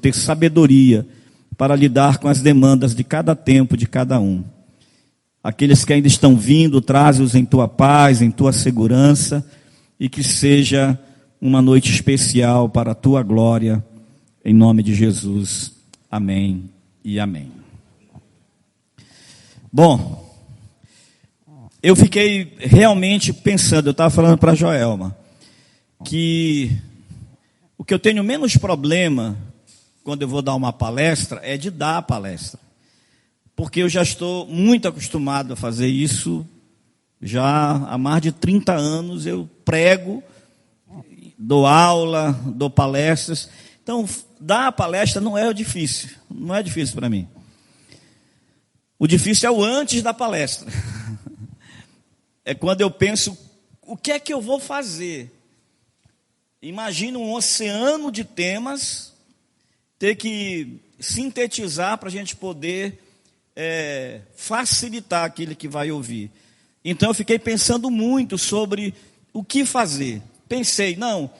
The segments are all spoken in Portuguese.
ter sabedoria para lidar com as demandas de cada tempo, de cada um. Aqueles que ainda estão vindo, traze-os em tua paz, em tua segurança, e que seja uma noite especial para a tua glória, em nome de Jesus. Amém e amém. Bom, eu fiquei realmente pensando, eu estava falando para a Joelma, que o que eu tenho menos problema quando eu vou dar uma palestra é de dar a palestra. Porque eu já estou muito acostumado a fazer isso, já há mais de 30 anos eu prego, dou aula, dou palestras. Então, dar a palestra não é difícil para mim. O difícil é o antes da palestra. É quando eu penso, o que é que eu vou fazer? Imagina um oceano de temas, ter que sintetizar para a gente poder facilitar aquele que vai ouvir. Então eu fiquei pensando muito sobre o que fazer. Pensei, não,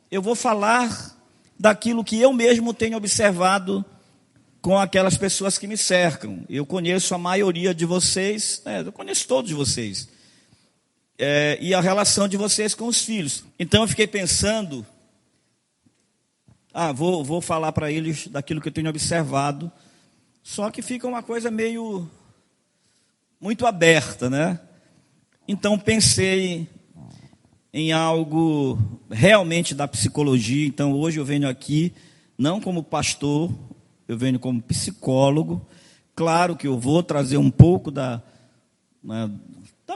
eu vou falar daquilo que eu mesmo tenho observado com aquelas pessoas que me cercam. Eu conheço a maioria de vocês, eu conheço todos vocês. E a relação de vocês com os filhos. Então eu fiquei pensando, vou falar para eles daquilo que eu tenho observado, só que fica uma coisa meio, muito aberta, né? Então pensei em algo realmente da psicologia. Então hoje eu venho aqui, não como pastor, eu venho como psicólogo. Claro que eu vou trazer um pouco da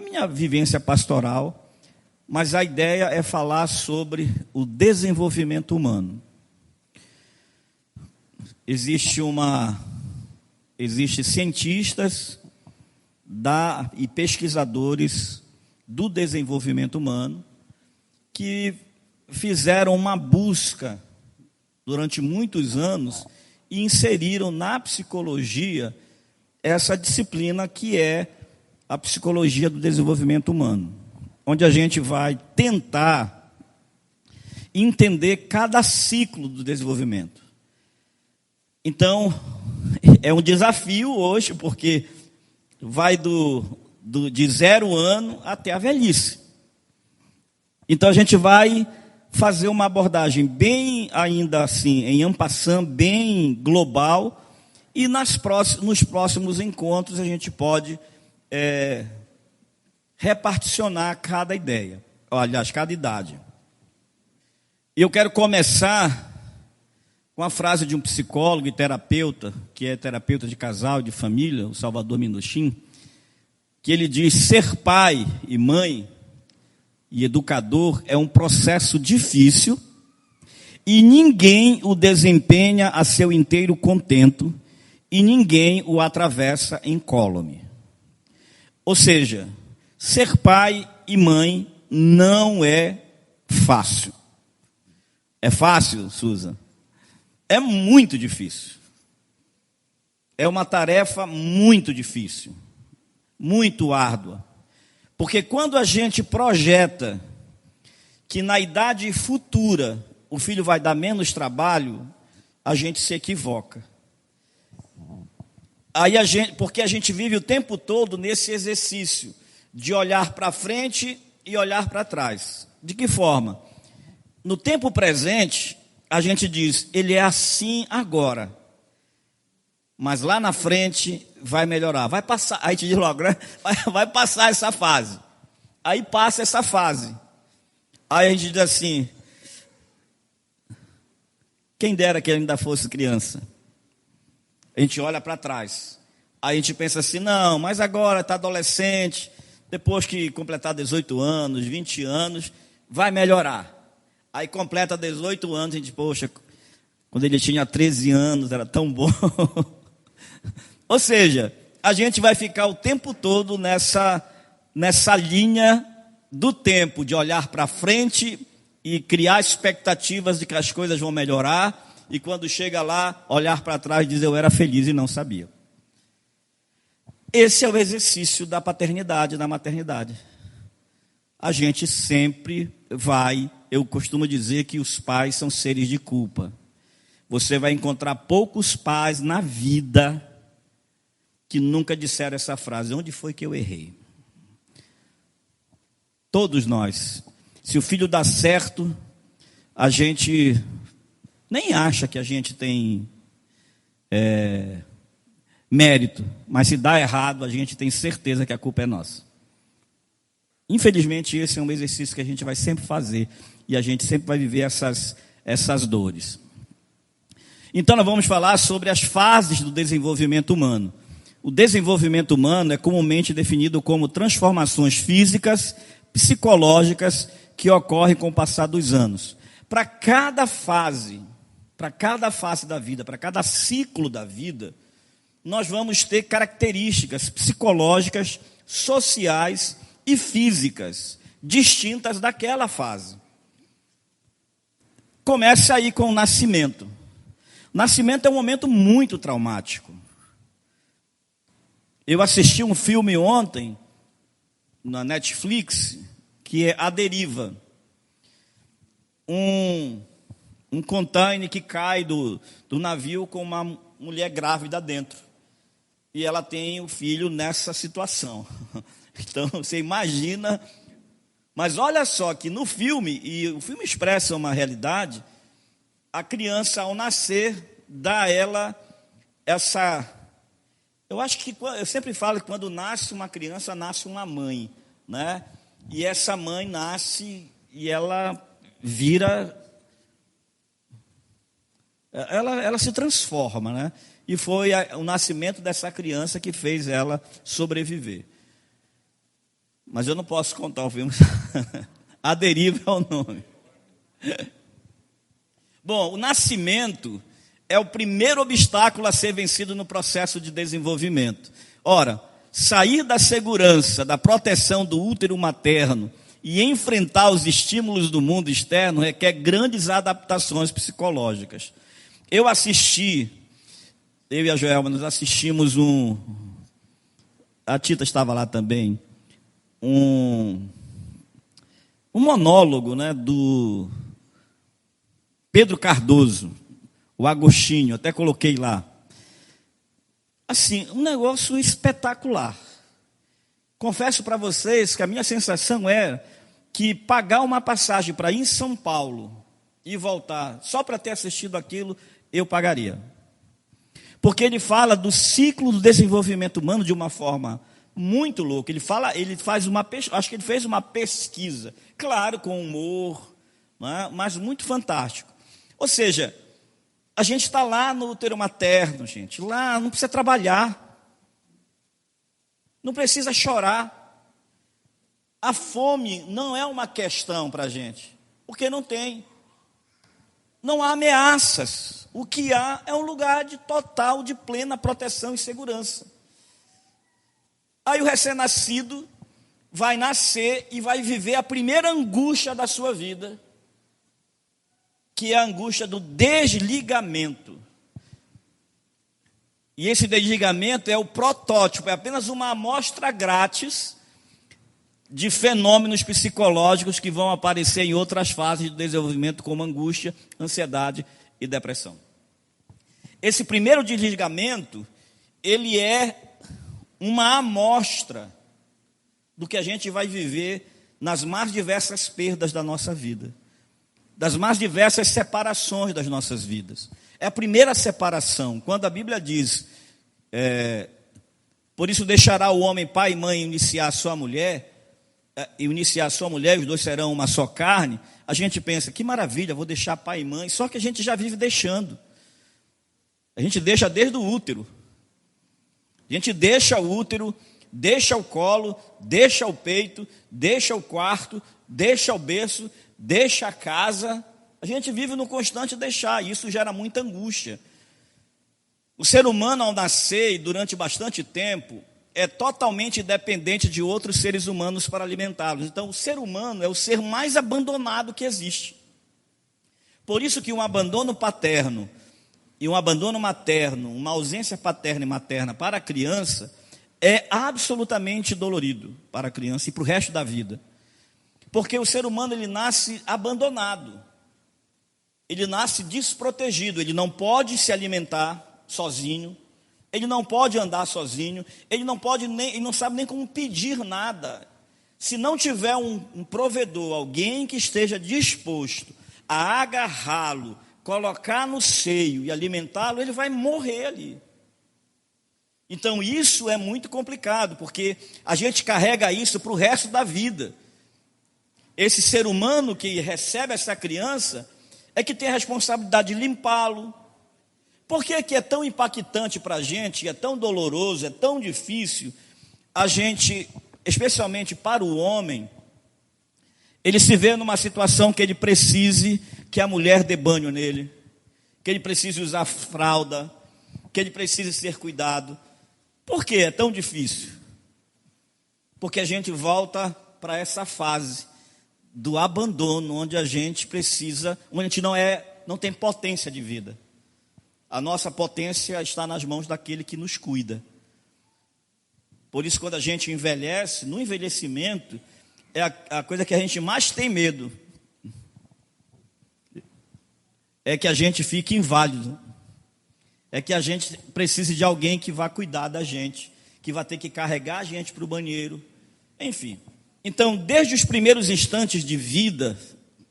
minha vivência pastoral, mas a ideia é falar sobre o desenvolvimento humano. Existem cientistas e pesquisadores do desenvolvimento humano que fizeram uma busca durante muitos anos e inseriram na psicologia essa disciplina que é a psicologia do desenvolvimento humano, onde a gente vai tentar entender cada ciclo do desenvolvimento. Então, é um desafio hoje, porque vai de 0 ano até a velhice. Então, a gente vai fazer uma abordagem bem, ainda assim, em en passant, bem global, e nos próximos encontros a gente pode reparticionar cada ideia, aliás, cada idade. E eu quero começar com a frase de um psicólogo e terapeuta, que é terapeuta de casal e de família, o Salvador Minuchin, que ele diz: ser pai e mãe e educador é um processo difícil e ninguém o desempenha a seu inteiro contento e ninguém o atravessa incólume. Ou seja, ser pai e mãe não é fácil. É fácil, Susan? É muito difícil. É uma tarefa muito difícil, muito árdua. Porque quando a gente projeta que na idade futura o filho vai dar menos trabalho, a gente se equivoca. Porque a gente vive o tempo todo nesse exercício de olhar para frente e olhar para trás. De que forma? No tempo presente, a gente diz, ele é assim agora, mas lá na frente vai melhorar, vai passar, aí te diz logo, né? Vai passar essa fase, aí passa essa fase, aí a gente diz assim, quem dera que ele ainda fosse criança. A gente olha para trás, aí a gente pensa assim, não, mas agora está adolescente, depois que completar 18 anos, 20 anos, vai melhorar. Aí completa 18 anos, a gente, poxa, quando ele tinha 13 anos, era tão bom. Ou seja, a gente vai ficar o tempo todo nessa linha do tempo, de olhar para frente e criar expectativas de que as coisas vão melhorar, e quando chega lá, olhar para trás e dizer, eu era feliz e não sabia. Esse é o exercício da paternidade, da maternidade. A gente sempre vai, eu costumo dizer que os pais são seres de culpa. você vai encontrar poucos pais na vida que nunca disseram essa frase: onde foi que eu errei? Todos nós. Se o filho dá certo, a gente nem acha que a gente tem mérito, mas se dá errado, a gente tem certeza que a culpa é nossa. Infelizmente, esse é um exercício que a gente vai sempre fazer, e a gente sempre vai viver essas dores. Então, nós vamos falar sobre as fases do desenvolvimento humano. O desenvolvimento humano é comumente definido como transformações físicas, psicológicas, que ocorrem com o passar dos anos. Para cada fase da vida, para cada ciclo da vida, nós vamos ter características psicológicas, sociais e físicas distintas daquela fase. Começa aí com o nascimento. O nascimento é um momento muito traumático. Eu assisti um filme ontem, na Netflix, que é A Deriva. Um container que cai do navio com uma mulher grávida dentro. E ela tem o filho nessa situação. Então, você imagina. Mas olha só que no filme, e o filme expressa uma realidade, a criança, ao nascer, dá a ela essa... Eu acho que, eu sempre falo que quando nasce uma criança, nasce uma mãe, né? E essa mãe nasce e ela vira... Ela se transforma, né? E foi o nascimento dessa criança que fez ela sobreviver. Mas eu não posso contar o filme. A Deriva é o nome. Bom, o nascimento é o primeiro obstáculo a ser vencido no processo de desenvolvimento. Ora, sair da segurança, da proteção do útero materno e enfrentar os estímulos do mundo externo requer grandes adaptações psicológicas. Eu e a Joelma, nós assistimos a Tita estava lá também, um monólogo, né, do Pedro Cardoso, o Agostinho, até coloquei lá. Assim, um negócio espetacular. Confesso para vocês que a minha sensação é que pagar uma passagem para ir em São Paulo e voltar, só para ter assistido aquilo, eu pagaria. Porque ele fala do ciclo do desenvolvimento humano de uma forma muito louca. Acho que ele fez uma pesquisa, claro, com humor, né, mas muito fantástico. Ou seja, a gente está lá no útero materno, gente, lá não precisa trabalhar, não precisa chorar. A fome não é uma questão para a gente, porque não tem. Não há ameaças. O que há é um lugar de total, de plena proteção e segurança. Aí o recém-nascido vai nascer e vai viver a primeira angústia da sua vida, que é a angústia do desligamento. E esse desligamento é o protótipo, é apenas uma amostra grátis de fenômenos psicológicos que vão aparecer em outras fases do desenvolvimento, como angústia, ansiedade e depressão. Esse primeiro desligamento, ele é uma amostra do que a gente vai viver nas mais diversas perdas da nossa vida, das mais diversas separações das nossas vidas. É a primeira separação, quando a Bíblia diz, por isso deixará o homem pai e mãe iniciar a sua mulher, os dois serão uma só carne. A gente pensa, que maravilha, vou deixar pai e mãe, só que a gente já vive deixando. A gente deixa desde o útero. A gente deixa o útero, deixa o colo, deixa o peito, deixa o quarto, deixa o berço, deixa a casa. A gente vive no constante deixar, e isso gera muita angústia. O ser humano, ao nascer e durante bastante tempo, é totalmente dependente de outros seres humanos para alimentá-los. Então, o ser humano é o ser mais abandonado que existe. Por isso que um abandono paterno e um abandono materno, uma ausência paterna e materna para a criança, é absolutamente dolorido para a criança e para o resto da vida. Porque o ser humano, ele nasce abandonado. ele nasce desprotegido, ele não pode se alimentar sozinho, ele não pode andar sozinho, ele não sabe nem como pedir nada. Se não tiver um provedor, alguém que esteja disposto a agarrá-lo, colocar no seio e alimentá-lo, ele vai morrer ali. Então isso é muito complicado, porque a gente carrega isso para o resto da vida. Esse ser humano que recebe essa criança é que tem a responsabilidade de limpá-lo. Por que é tão impactante para a gente, é tão doloroso, é tão difícil a gente, especialmente para o homem, ele se vê numa situação que ele precise que a mulher dê banho nele, que ele precise usar fralda, que ele precise ser cuidado. Por que é tão difícil? Porque a gente volta para essa fase do abandono, onde a gente precisa, onde a gente não tem potência de vida. A nossa potência está nas mãos daquele que nos cuida. Por isso, quando a gente envelhece, no envelhecimento, é a coisa que a gente mais tem medo. É que a gente fique inválido. É que a gente precise de alguém que vá cuidar da gente, que vai ter que carregar a gente para o banheiro, enfim. Então, desde os primeiros instantes de vida,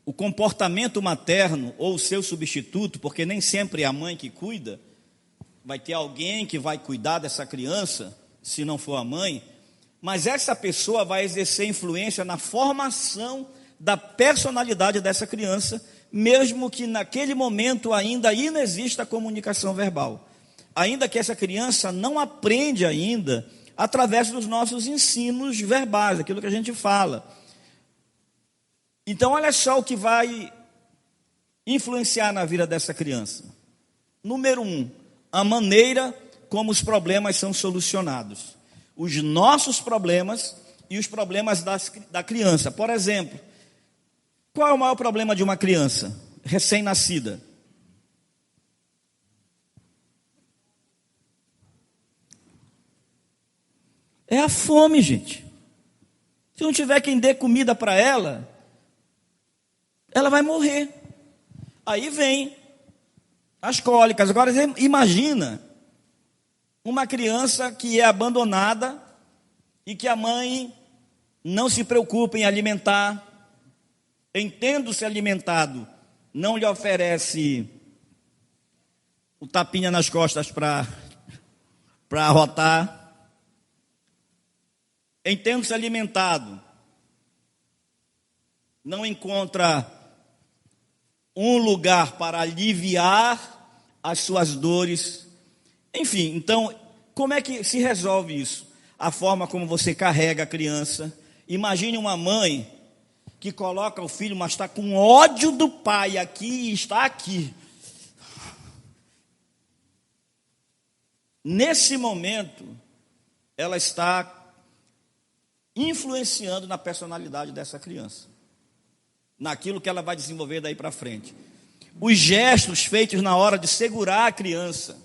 o comportamento materno ou o seu substituto, porque nem sempre é a mãe que cuida, vai ter alguém que vai cuidar dessa criança, se não for a mãe, mas essa pessoa vai exercer influência na formação da personalidade dessa criança, mesmo que naquele momento ainda inexista a comunicação verbal, ainda que essa criança não aprende ainda através dos nossos ensinos verbais, aquilo que a gente fala. Então olha só o que vai influenciar na vida dessa criança. Número 1, a maneira como os problemas são solucionados. Os nossos problemas e os problemas da criança. Por exemplo, qual é o maior problema de uma criança recém-nascida? É a fome, gente. Se não tiver quem dê comida para ela, ela vai morrer. Aí vem as cólicas. Agora, imagina uma criança que é abandonada e que a mãe não se preocupa em alimentar, entendo-se alimentado, não lhe oferece o tapinha nas costas para arrotar, entendo-se alimentado, não encontra um lugar para aliviar as suas dores, enfim. Então, como é que se resolve isso? A forma como você carrega a criança. Imagine uma mãe que coloca o filho, mas está com ódio do pai aqui e está aqui. Nesse momento, ela está influenciando na personalidade dessa criança, naquilo que ela vai desenvolver daí para frente. Os gestos feitos na hora de segurar a criança.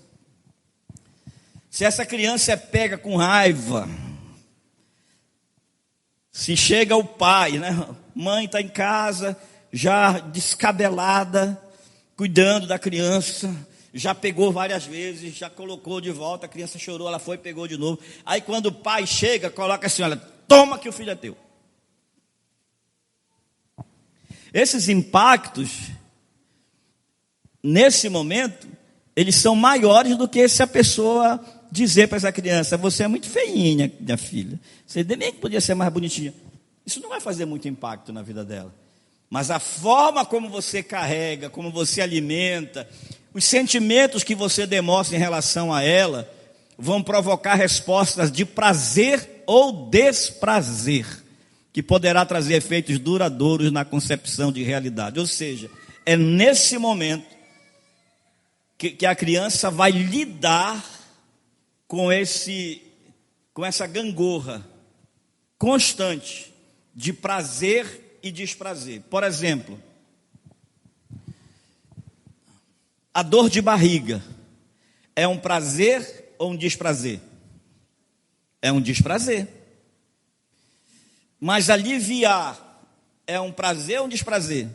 Se essa criança é pega com raiva, se chega o pai, né? Mãe está em casa, já descabelada, cuidando da criança, já pegou várias vezes, já colocou de volta, a criança chorou, ela foi e pegou de novo. Aí quando o pai chega, coloca assim, olha, toma que o filho é teu. Esses impactos, nesse momento, eles são maiores do que se a pessoa dizer para essa criança, você é muito feinha, minha filha, você nem podia ser mais bonitinha. Isso não vai fazer muito impacto na vida dela. Mas a forma como você carrega, como você alimenta, os sentimentos que você demonstra em relação a ela, vão provocar respostas de prazer ou desprazer, que poderá trazer efeitos duradouros na concepção de realidade. Ou seja, é nesse momento que a criança vai lidar com essa gangorra constante de prazer e desprazer. Por exemplo, a dor de barriga é um prazer ou um desprazer? É um desprazer. Mas aliviar é um prazer ou um desprazer?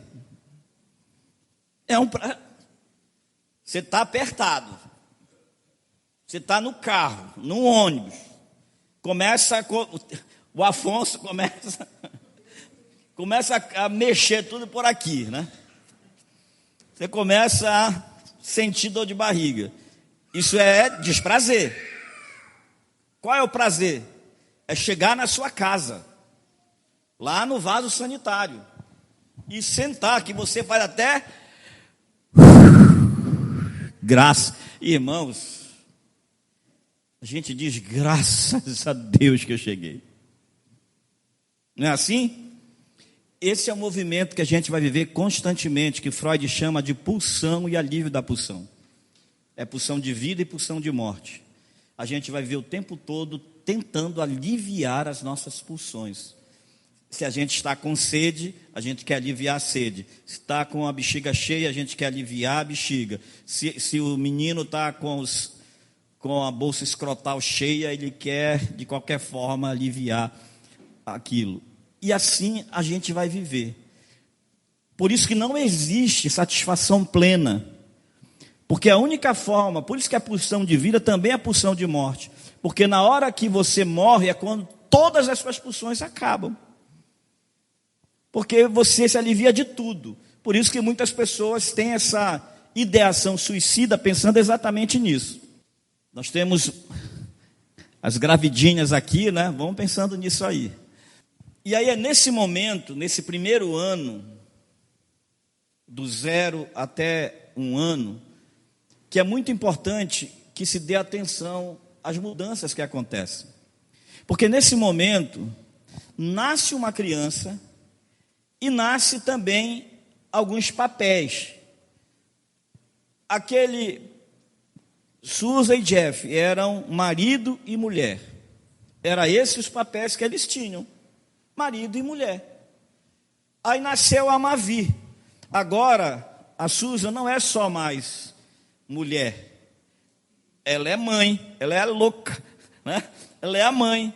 Você está apertado. Você está no carro, no ônibus. O Afonso começa a mexer tudo por aqui, né? Você começa a sentir dor de barriga. Isso é desprazer. Qual é o prazer? É chegar na sua casa, lá no vaso sanitário, e sentar, que você faz até graça. Irmãos, a gente diz graças a Deus que eu cheguei. Não é assim? Esse é o movimento que a gente vai viver constantemente, que Freud chama de pulsão e alívio da pulsão. É pulsão de vida e pulsão de morte. A gente vai viver o tempo todo tentando aliviar as nossas pulsões. Se a gente está com sede, a gente quer aliviar a sede. Se está com a bexiga cheia, a gente quer aliviar a bexiga. Se o menino está com a bolsa escrotal cheia, ele quer, de qualquer forma, aliviar aquilo. E assim a gente vai viver. Por isso que não existe satisfação plena. Porque a única forma, por isso que a pulsão de vida também é a pulsão de morte. Porque na hora que você morre é quando todas as suas pulsões acabam. Porque você se alivia de tudo. Por isso que muitas pessoas têm essa ideação suicida pensando exatamente nisso. Nós temos as gravidinhas aqui, né? Vamos pensando nisso aí. E aí é nesse momento, nesse primeiro ano, do 0 até 1 ano, que é muito importante que se dê atenção às mudanças que acontecem. Porque nesse momento, nasce uma criança e nasce também alguns papéis. Susan e Jeff eram marido e mulher. Era esses os papéis que eles tinham. Marido e mulher. Aí nasceu a Mavi. Agora, a Susan não é só mais mulher. Ela é mãe, ela é louca, né? Ela é a mãe.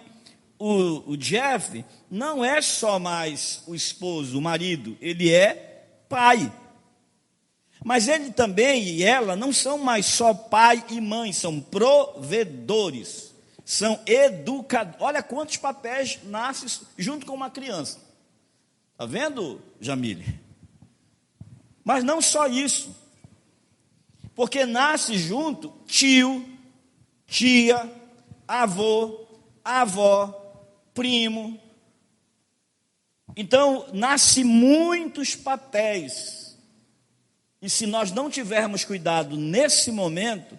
O Jeff não é só mais o esposo, o marido, ele é pai. Mas ele também e ela não são mais só pai e mãe, são provedores, são educadores. Olha quantos papéis nascem junto com uma criança. Está vendo, Jamile? Mas não só isso. Porque nasce junto tio, tia, avô, avó, primo. Então, nasce muitos papéis. E se nós não tivermos cuidado nesse momento,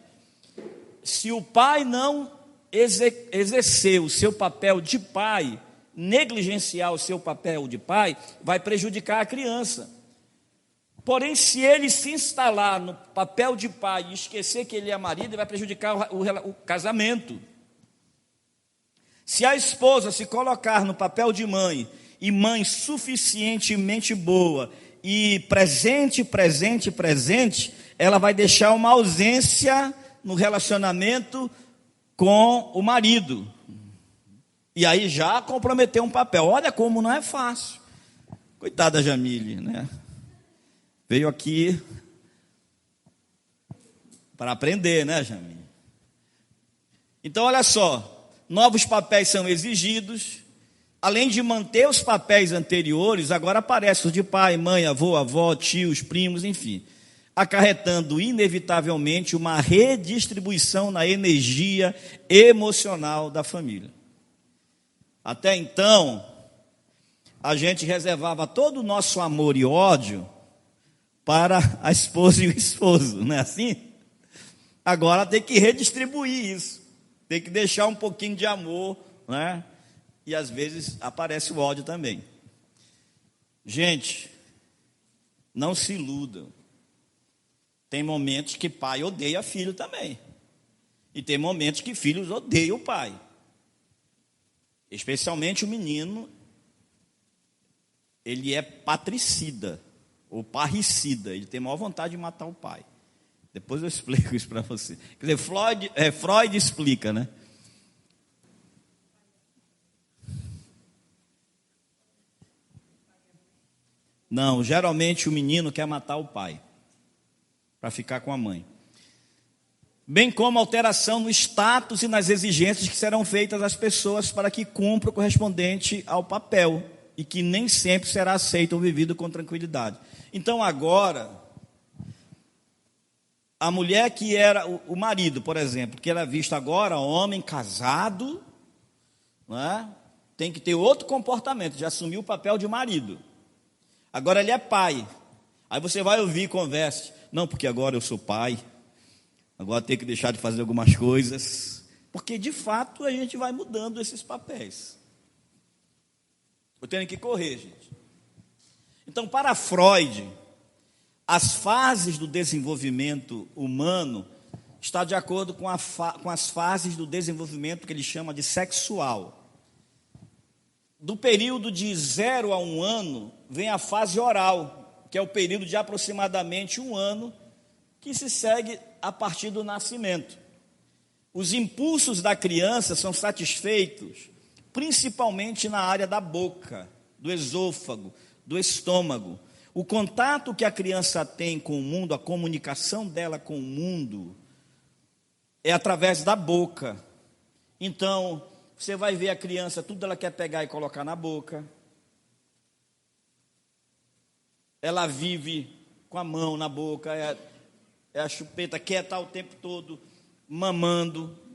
se o pai não exercer o seu papel de pai, negligenciar o seu papel de pai, vai prejudicar a criança. Porém, se ele se instalar no papel de pai e esquecer que ele é marido, ele vai prejudicar o casamento. Se a esposa se colocar no papel de mãe, e mãe suficientemente boa, e presente, ela vai deixar uma ausência no relacionamento com o marido. E aí já comprometeu um papel. Olha como não é fácil. Coitada da Jamile, né? Veio aqui para aprender, né, Jamile? Então, olha só, novos papéis são exigidos. Além de manter os papéis anteriores, agora aparecem os de pai, mãe, avô, avó, tios, primos, enfim, acarretando inevitavelmente uma redistribuição na energia emocional da família. Até então, a gente reservava todo o nosso amor e ódio para a esposa e o esposo, não é assim? Agora tem que redistribuir isso, tem que deixar um pouquinho de amor, né? E às vezes aparece o ódio também. Gente, não se iludam. Tem momentos que pai odeia filho também. E tem momentos que filhos odeiam o pai. Especialmente o menino, ele é patricida, ou parricida. Ele tem maior vontade de matar o pai. Depois eu explico isso para você. Quer dizer, Freud explica, né? Não, geralmente o menino quer matar o pai. para ficar com a mãe. Bem como alteração no status e nas exigências que serão feitas às pessoas para que cumpram o correspondente ao papel, e que nem sempre será aceito ou vivido com tranquilidade. Então agora, a mulher que era o marido, por exemplo, que era visto agora, homem casado, não é? Tem que ter outro comportamento, já assumiu o papel de marido. Agora ele é pai. Aí você vai ouvir conversa, não, porque agora eu sou pai, agora tenho que deixar de fazer algumas coisas, porque de fato a gente vai mudando esses papéis. Eu tenho que correr, gente. Então, para Freud, as fases do desenvolvimento humano está de acordo com as fases do desenvolvimento que ele chama de sexual. Do período de 0 a 1 ano, vem a fase oral, que é o período de aproximadamente 1 ano, que se segue a partir do nascimento. Os impulsos da criança são satisfeitos principalmente na área da boca, do esôfago, do estômago. O contato que a criança tem com o mundo, a comunicação dela com o mundo, é através da boca. Então, você vai ver a criança, tudo ela quer pegar e colocar na boca. Ela vive com a mão na boca, é a chupeta, quer estar o tempo todo mamando.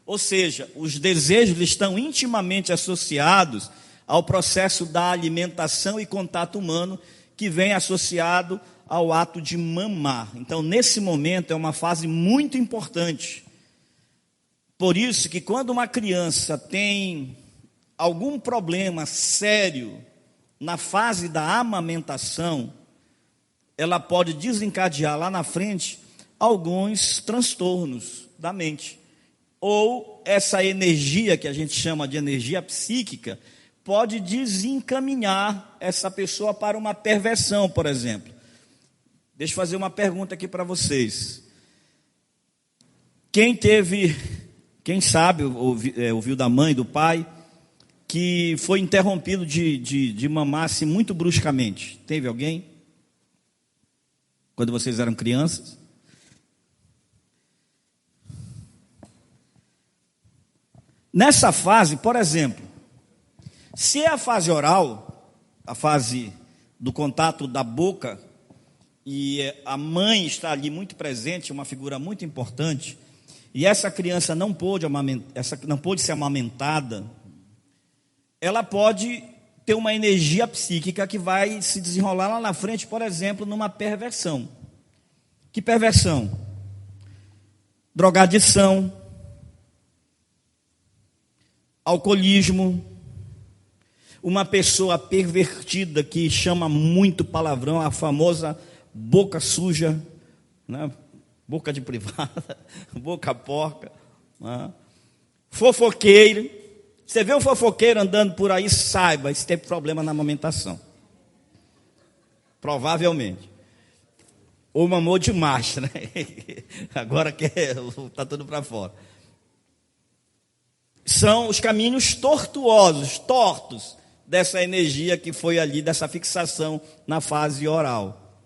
Ou seja, os desejos estão intimamente associados ao processo da alimentação e contato humano, que vem associado ao ato de mamar. Então, nesse momento, é uma fase muito importante. Por isso que quando uma criança tem algum problema sério na fase da amamentação, ela pode desencadear lá na frente alguns transtornos da mente. Ou essa energia que a gente chama de energia psíquica pode desencaminhar essa pessoa para uma perversão, por exemplo. Deixa eu fazer uma pergunta aqui para vocês. Quem sabe, ouviu da mãe, do pai, que foi interrompido de mamar-se muito bruscamente? Teve alguém? Quando vocês eram crianças? Nessa fase, por exemplo, se é a fase oral, a fase do contato da boca, e a mãe está ali muito presente, uma figura muito importante, e essa criança não pôde ser amamentada, ela pode ter uma energia psíquica que vai se desenrolar lá na frente, por exemplo, numa perversão. Que perversão? Drogadição, alcoolismo, uma pessoa pervertida que chama muito palavrão, a famosa boca suja, né? Boca de privada, boca porca, né? Fofoqueiro. Você vê um fofoqueiro andando por aí, saiba, se tem problema na amamentação. Provavelmente. Ou mamou demais, né? Agora que está tudo para fora. São os caminhos tortos dessa energia que foi ali, dessa fixação na fase oral.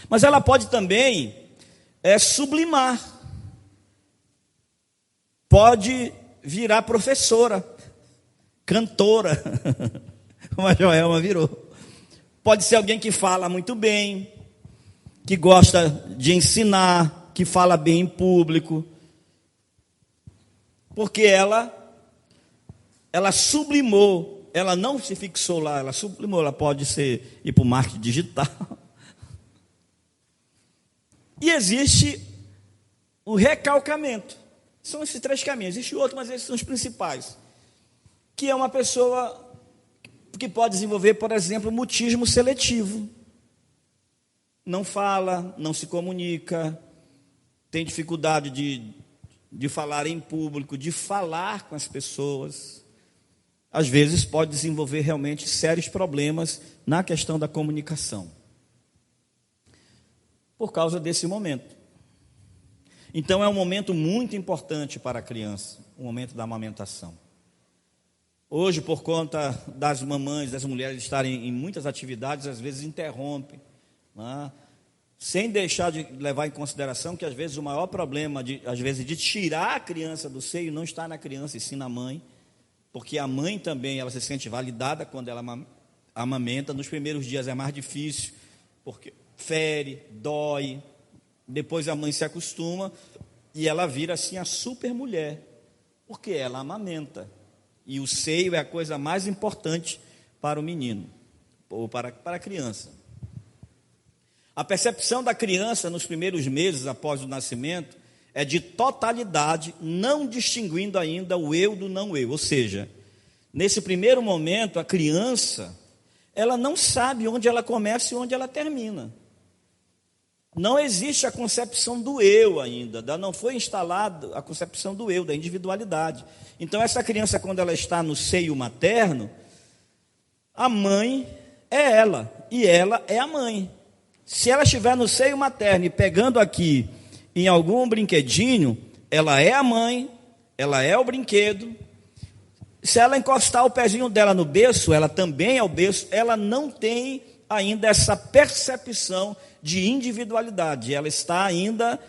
Mas ela pode também sublimar. Pode virar professora, cantora, como a Joelma virou. Pode ser alguém que fala muito bem, que gosta de ensinar, que fala bem em público, porque ela sublimou, ela não se fixou lá, ela sublimou, ela pode ir para o marketing digital. E existe o recalcamento. São esses 3 caminhos. Existe outro, mas esses são os principais. Que é uma pessoa que pode desenvolver, por exemplo, mutismo seletivo. Não fala, não se comunica, tem dificuldade de falar em público, de falar com as pessoas. Às vezes pode desenvolver realmente sérios problemas na questão da comunicação, por causa desse momento. Então é um momento muito importante para a criança, o momento da amamentação. Hoje, por conta das mamães, das mulheres estarem em muitas atividades, às vezes interrompem, né? sem deixar de levar em consideração que às vezes o maior problema de tirar a criança do seio não está na criança e sim na mãe, porque a mãe também ela se sente validada quando ela amamenta. Nos primeiros dias é mais difícil, porque fere, dói, depois a mãe se acostuma e ela vira assim a super mulher, porque ela amamenta, e o seio é a coisa mais importante para o menino, ou para a criança. A percepção da criança nos primeiros meses após o nascimento é de totalidade, não distinguindo ainda o eu do não eu. Ou seja, nesse primeiro momento, a criança, ela não sabe onde ela começa e onde ela termina. Não existe a concepção do eu ainda, não foi instalada a concepção do eu, da individualidade. Então, essa criança, quando ela está no seio materno, a mãe é ela, e ela é a mãe. Se ela estiver no seio materno e pegando aqui em algum brinquedinho, ela é a mãe, ela é o brinquedo. Se ela encostar o pezinho dela no berço, ela também é o berço. Ela não tem ainda essa percepção de individualidade. Ela está ainda,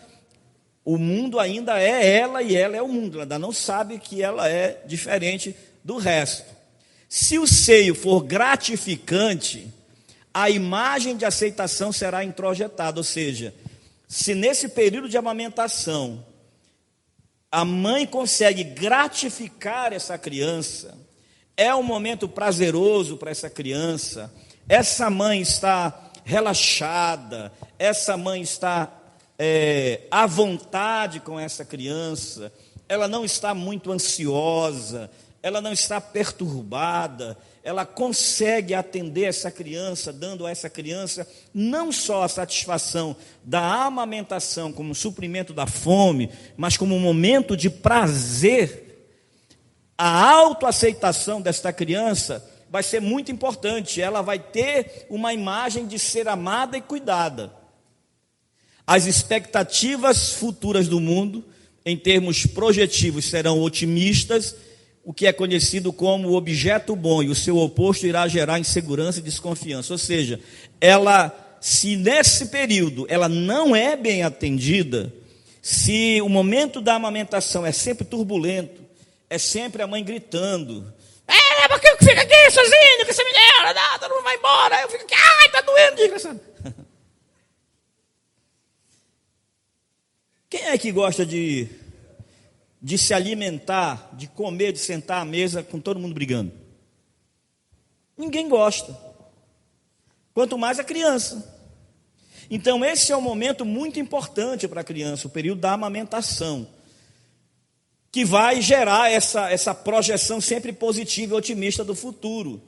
o mundo ainda é ela e ela é o mundo. Ela ainda não sabe que ela é diferente do resto. Se o seio for gratificante, a imagem de aceitação será introjetada, ou seja, se nesse período de amamentação a mãe consegue gratificar essa criança, é um momento prazeroso para essa criança, essa mãe está relaxada, essa mãe está à vontade com essa criança, ela não está muito ansiosa, ela não está perturbada, ela consegue atender essa criança, dando a essa criança não só a satisfação da amamentação como suprimento da fome, mas como um momento de prazer. A autoaceitação desta criança vai ser muito importante, ela vai ter uma imagem de ser amada e cuidada. As expectativas futuras do mundo, em termos projetivos, serão otimistas, o que é conhecido como objeto bom, e o seu oposto irá gerar insegurança e desconfiança. Ou seja, se nesse período ela não é bem atendida, se o momento da amamentação é sempre turbulento, é sempre a mãe gritando, porque eu fico aqui sozinho com essa menina, todo mundo vai embora, eu fico aqui, está doendo, desgraçado. Quem é que gosta de se alimentar, de comer, de sentar à mesa com todo mundo brigando? Ninguém gosta. Quanto mais a criança. Então esse é um momento muito importante para a criança, o período da amamentação, que vai gerar essa projeção sempre positiva e otimista do futuro.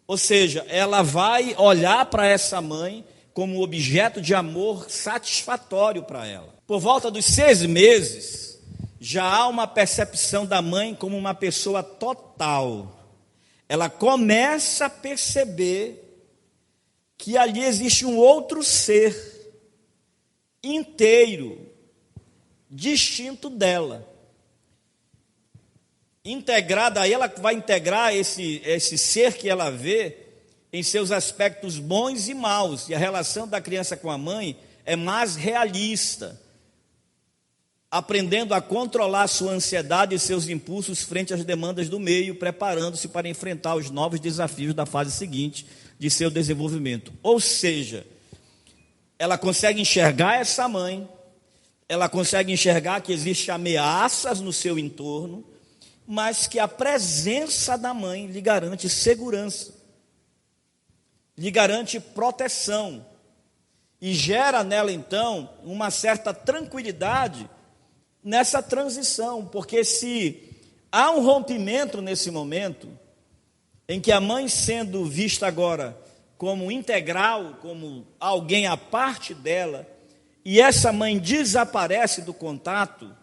Ou seja, ela vai olhar para essa mãe como um objeto de amor satisfatório para ela. Por volta dos 6 meses, já há uma percepção da mãe como uma pessoa total. Ela começa a perceber que ali existe um outro ser inteiro, distinto dela. Integrada, aí ela vai integrar esse ser que ela vê em seus aspectos bons e maus. E a relação da criança com a mãe é mais realista, aprendendo a controlar sua ansiedade e seus impulsos frente às demandas do meio, preparando-se para enfrentar os novos desafios da fase seguinte de seu desenvolvimento. Ou seja, ela consegue enxergar essa mãe, ela consegue enxergar que existem ameaças no seu entorno, mas que a presença da mãe lhe garante segurança, lhe garante proteção, e gera nela então uma certa tranquilidade nessa transição, porque se há um rompimento nesse momento, em que a mãe sendo vista agora como integral, como alguém à parte dela, e essa mãe desaparece do contato,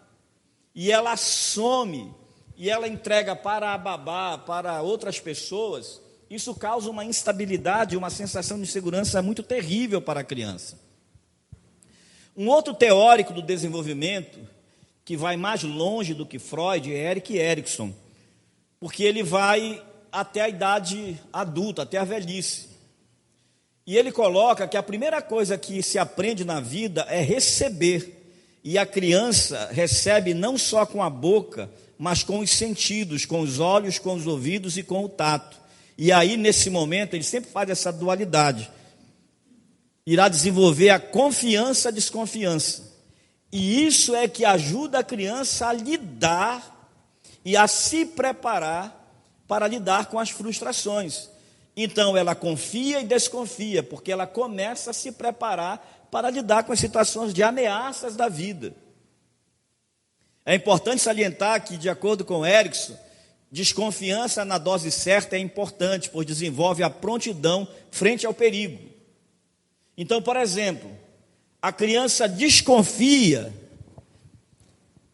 e ela some, e ela entrega para a babá, para outras pessoas, isso causa uma instabilidade, uma sensação de insegurança muito terrível para a criança. Um outro teórico do desenvolvimento, que vai mais longe do que Freud, é Erik Erikson, porque ele vai até a idade adulta, até a velhice. E ele coloca que a primeira coisa que se aprende na vida é receber. E a criança recebe não só com a boca, mas com os sentidos, com os olhos, com os ouvidos e com o tato. E aí, nesse momento, ele sempre faz essa dualidade. Irá desenvolver a confiança, a desconfiança. E isso é que ajuda a criança a lidar e a se preparar para lidar com as frustrações. Então, ela confia e desconfia, porque ela começa a se preparar para lidar com as situações de ameaças da vida. É importante salientar que, de acordo com Erickson, desconfiança na dose certa é importante, pois desenvolve a prontidão frente ao perigo. Então, por exemplo, a criança desconfia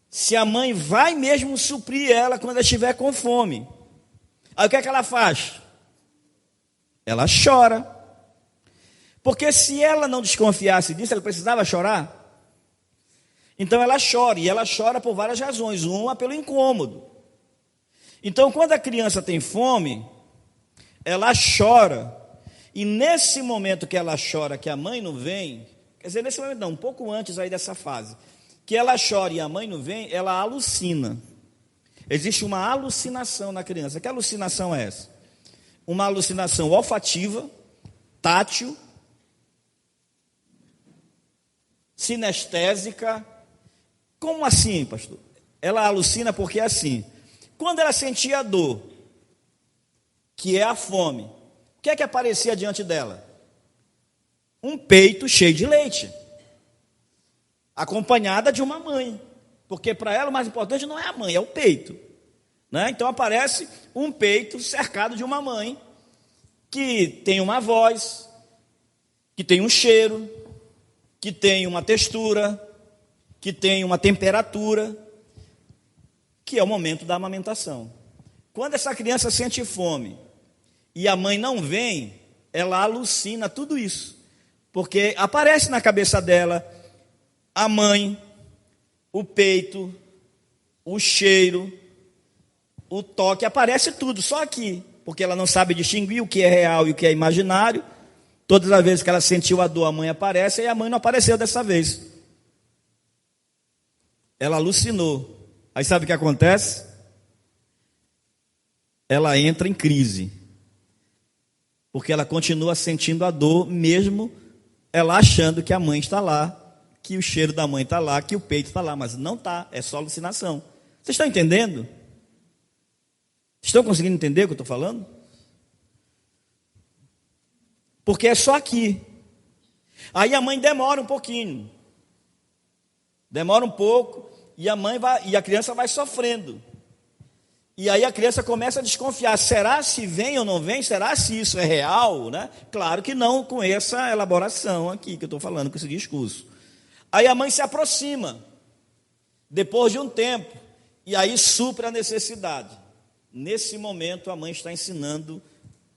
se a mãe vai mesmo suprir ela quando ela estiver com fome. Aí o que é que ela faz? Ela chora. Porque se ela não desconfiasse disso, ela precisava chorar. Então ela chora, e ela chora por várias razões. Uma, pelo incômodo. Então, quando a criança tem fome, ela chora. E nesse momento que ela chora, que a mãe não vem, quer dizer, nesse momento não, um pouco antes aí dessa fase, que ela chora e a mãe não vem, ela alucina. Existe uma alucinação na criança. Que alucinação é essa? Uma alucinação olfativa, tátil, sinestésica. Como assim, pastor? Ela alucina porque é assim. Quando ela sentia a dor, que é a fome, o que é que aparecia diante dela? Um peito cheio de leite, acompanhada de uma mãe, porque para ela o mais importante não é a mãe, é o peito, né? Então aparece um peito cercado de uma mãe, que tem uma voz, que tem um cheiro, que tem uma textura, que tem uma temperatura, que é o momento da amamentação. Quando essa criança sente fome e a mãe não vem, ela alucina tudo isso, porque aparece na cabeça dela a mãe, o peito, o cheiro, o toque, aparece tudo, só aqui, porque ela não sabe distinguir o que é real e o que é imaginário. Todas as vezes que ela sentiu a dor, a mãe aparece, e a mãe não apareceu dessa vez. Ela alucinou. Aí sabe o que acontece? Ela entra em crise, porque ela continua sentindo a dor, mesmo ela achando que a mãe está lá, que o cheiro da mãe está lá, que o peito está lá, mas não está, é só alucinação. Vocês estão entendendo? Estão conseguindo entender o que eu estou falando? Porque é só aqui. Aí a mãe demora um pouquinho. Demora um pouco e a criança vai sofrendo. E aí a criança começa a desconfiar, será se vem ou não vem? Será se isso é real, né? Claro que não com essa elaboração aqui que eu estou falando, com esse discurso. Aí a mãe se aproxima, depois de um tempo, e aí supre a necessidade. Nesse momento a mãe está ensinando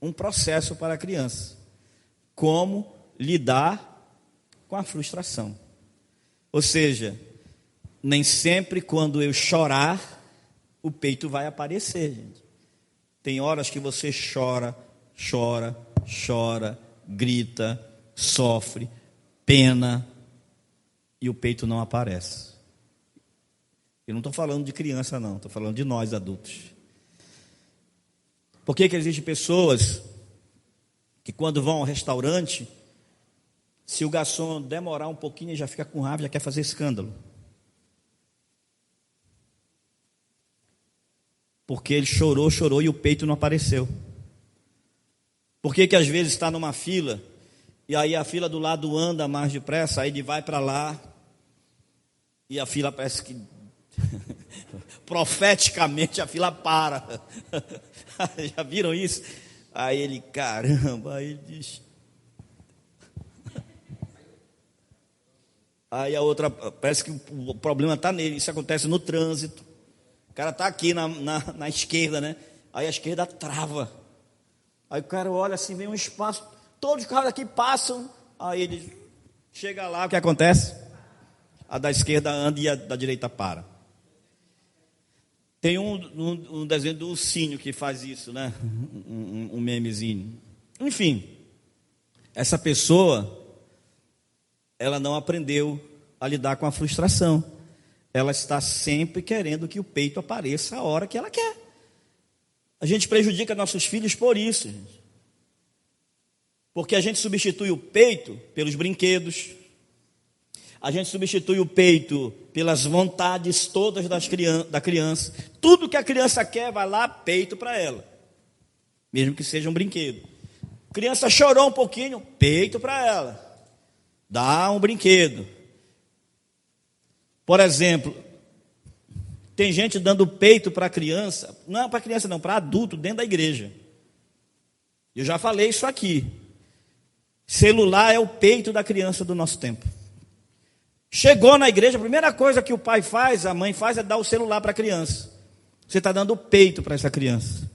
um processo para a criança. Como lidar com a frustração. Ou seja, nem sempre quando eu chorar, o peito vai aparecer, gente. Tem horas que você chora, grita, sofre, pena, e o peito não aparece. Eu não estou falando de criança, não, estou falando de nós adultos. Por que existem pessoas que quando vão ao restaurante, se o garçom demorar um pouquinho, ele já fica com raiva, já quer fazer escândalo? Porque ele chorou e o peito não apareceu. Por que às vezes está numa fila, e aí a fila do lado anda mais depressa, aí ele vai para lá, e a fila parece que, profeticamente, a fila para. Já viram isso? Aí ele, caramba, aí ele diz... Aí a outra, parece que o problema está nele, isso acontece no trânsito. O cara está aqui na esquerda, né? Aí a esquerda trava. Aí o cara olha assim, vem um espaço, todos os carros aqui passam, aí ele chega lá, o que acontece? A da esquerda anda e a da direita para. Tem um desenho do ursinho que faz isso, né? Um memezinho. Enfim, essa pessoa, ela não aprendeu a lidar com a frustração. Ela está sempre querendo que o peito apareça a hora que ela quer. A gente prejudica nossos filhos por isso, gente. Porque a gente substitui o peito pelos brinquedos, a gente substitui o peito pelas vontades todas da criança. Tudo que a criança quer, vai lá, peito para ela, mesmo que seja um brinquedo. A criança chorou um pouquinho, peito para ela, dá um brinquedo. Por exemplo, tem gente dando peito para criança, não para criança não, para adulto dentro da igreja. Eu já falei isso aqui. Celular é o peito da criança do nosso tempo. Chegou na igreja, a primeira coisa que o pai faz, a mãe faz, é dar o celular para a criança. Você está dando peito para essa criança.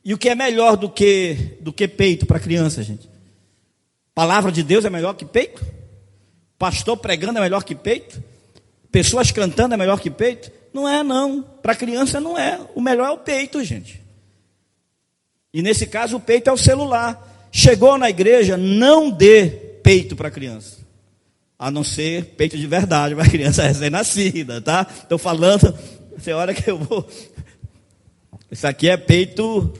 E o que é melhor do que peito para a criança, gente? Palavra de Deus é melhor que peito? Pastor pregando é melhor que peito? Pessoas cantando é melhor que peito? Não é, não. Para a criança não é. O melhor é o peito, gente. E nesse caso o peito é o celular. Chegou na igreja, não dê peito para a criança. A não ser peito de verdade, para a criança recém-nascida, tá? Estou falando, tem hora que eu vou... Isso aqui é peito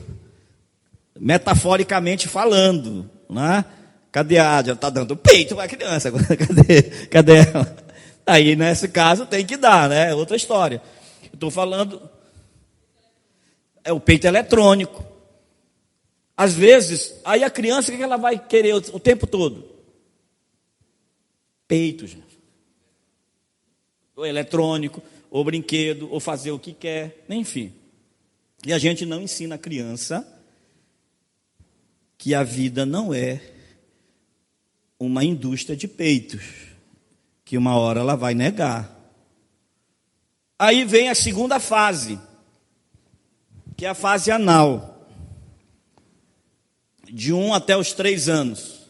metaforicamente falando, né? Cadê a Ádia? Está dando peito para a criança. Cadê ela? Aí, nesse caso, tem que dar, né? É outra história. Estou falando... É o peito eletrônico. Às vezes, aí a criança, o que ela vai querer o tempo todo? Peito, gente. Ou eletrônico, ou brinquedo, ou fazer o que quer, enfim. E a gente não ensina a criança que a vida não é uma indústria de peitos, que uma hora ela vai negar. Aí vem a segunda fase, que é a fase anal. De 1 até os 3 anos.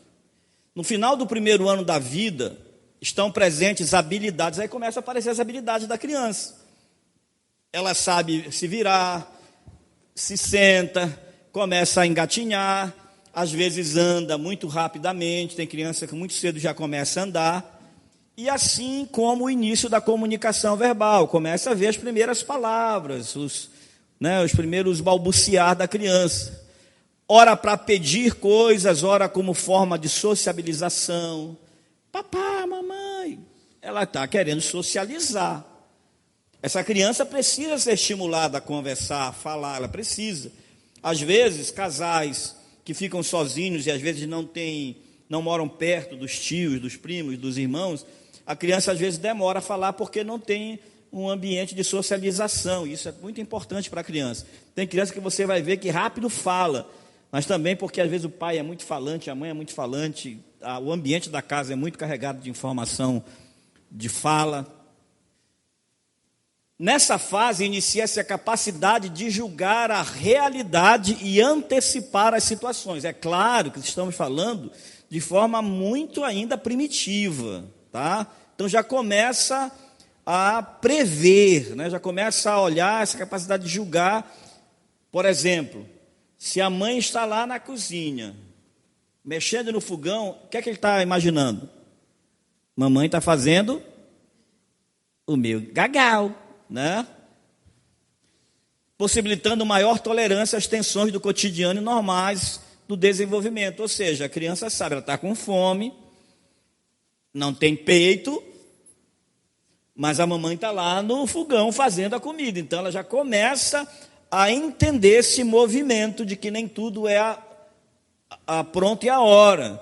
No final do primeiro ano da vida, estão presentes habilidades, aí começam a aparecer as habilidades da criança. Ela sabe se virar, se senta, começa a engatinhar, às vezes anda muito rapidamente, tem criança que muito cedo já começa a andar, e assim como o início da comunicação verbal, começa a ver as primeiras palavras, os primeiros balbuciar da criança. Ora para pedir coisas, ora como forma de sociabilização. Papai, mamãe, ela está querendo socializar. Essa criança precisa ser estimulada a conversar, a falar, ela precisa. Às vezes, casais que ficam sozinhos e às vezes não moram perto dos tios, dos primos, dos irmãos, a criança às vezes demora a falar porque não tem um ambiente de socialização. Isso é muito importante para a criança. Tem criança que você vai ver que rápido fala, mas também porque às vezes o pai é muito falante, a mãe é muito falante, o ambiente da casa é muito carregado de informação, de fala. Nessa fase inicia-se a capacidade de julgar a realidade e antecipar as situações. É claro que estamos falando de forma muito ainda primitiva, tá? Então já começa a prever, né? Já começa a olhar essa capacidade de julgar. Por exemplo, se a mãe está lá na cozinha, mexendo no fogão, o que é que ele está imaginando? Mamãe está fazendo o meu gagal, né? Possibilitando maior tolerância às tensões do cotidiano e normais do desenvolvimento. Ou seja, a criança sabe, ela está com fome, não tem peito, mas a mamãe está lá no fogão fazendo a comida. Então ela já começa a entender esse movimento de que nem tudo é a pronto e a hora.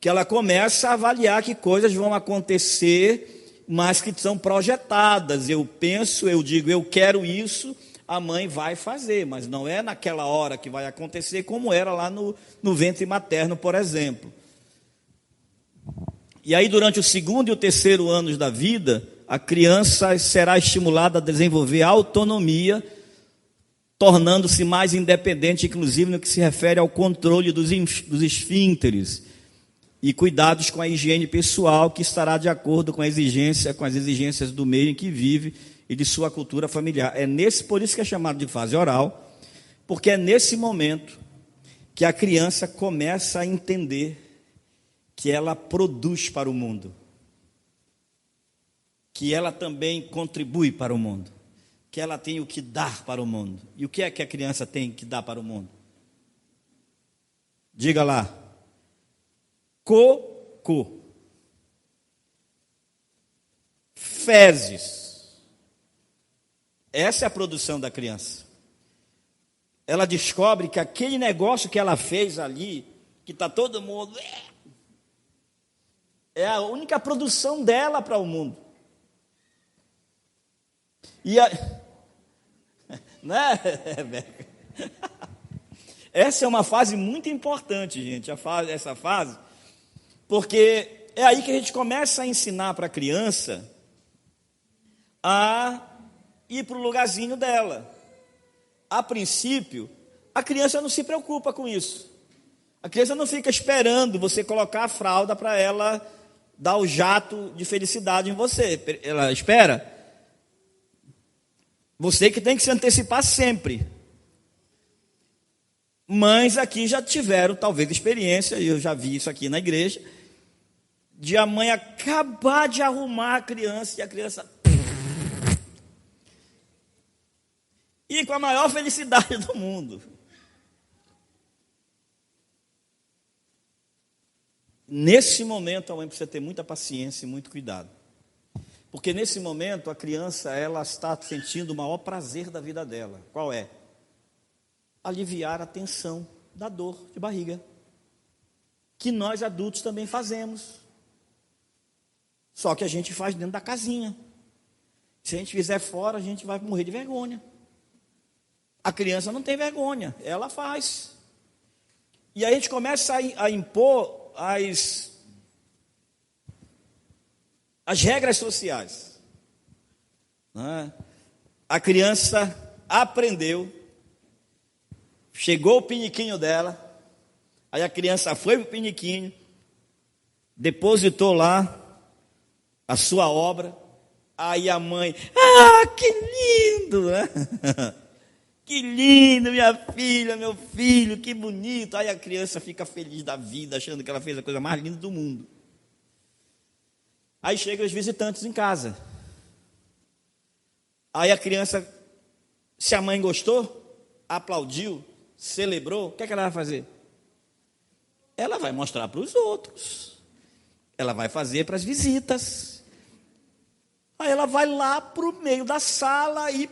Que ela começa a avaliar que coisas vão acontecer, mas que são projetadas. Eu penso, eu digo, eu quero isso, a mãe vai fazer, mas não é naquela hora que vai acontecer, como era lá no ventre materno, por exemplo. E aí, durante o 2º e o 3º anos da vida, a criança será estimulada a desenvolver autonomia, tornando-se mais independente, inclusive no que se refere ao controle dos esfíncteres e cuidados com a higiene pessoal, que estará de acordo com as exigências do meio em que vive e de sua cultura familiar. Por isso que é chamado de fase oral, porque é nesse momento que a criança começa a entender que ela produz para o mundo, que ela também contribui para o mundo, que ela tem o que dar para o mundo. E o que é que a criança tem que dar para o mundo? Diga lá. Cocô. Fezes. Essa é a produção da criança. Ela descobre que aquele negócio que ela fez ali, que está todo mundo... É a única produção dela para o mundo. E a... Né, Rebeca? Essa é uma fase muito importante, gente, essa fase, porque é aí que a gente começa a ensinar para a criança a ir para o lugarzinho dela. A princípio, a criança não se preocupa com isso. A criança não fica esperando você colocar a fralda para ela dar o jato de felicidade em você. Ela espera. Você que tem que se antecipar sempre. Mães aqui já tiveram, talvez, experiência, eu já vi isso aqui na igreja, de a mãe acabar de arrumar a criança e a criança... E com a maior felicidade do mundo. Nesse momento, a mãe precisa ter muita paciência e muito cuidado. Porque nesse momento, a criança, ela está sentindo o maior prazer da vida dela. Qual é? Aliviar a tensão da dor de barriga. Que nós adultos também fazemos. Só que a gente faz dentro da casinha. Se a gente fizer fora, a gente vai morrer de vergonha. A criança não tem vergonha, ela faz. E aí a gente começa a impor as regras sociais. Né? A criança aprendeu, chegou o piniquinho dela, aí a criança foi para o piniquinho, depositou lá a sua obra, aí a mãe, que lindo, né? Que lindo, minha filha, meu filho, que bonito. Aí a criança fica feliz da vida, achando que ela fez a coisa mais linda do mundo. Aí chegam os visitantes em casa. Aí a criança, se a mãe gostou, aplaudiu, celebrou, o que é que ela vai fazer? Ela vai mostrar para os outros. Ela vai fazer para as visitas. Aí ela vai lá para o meio da sala e...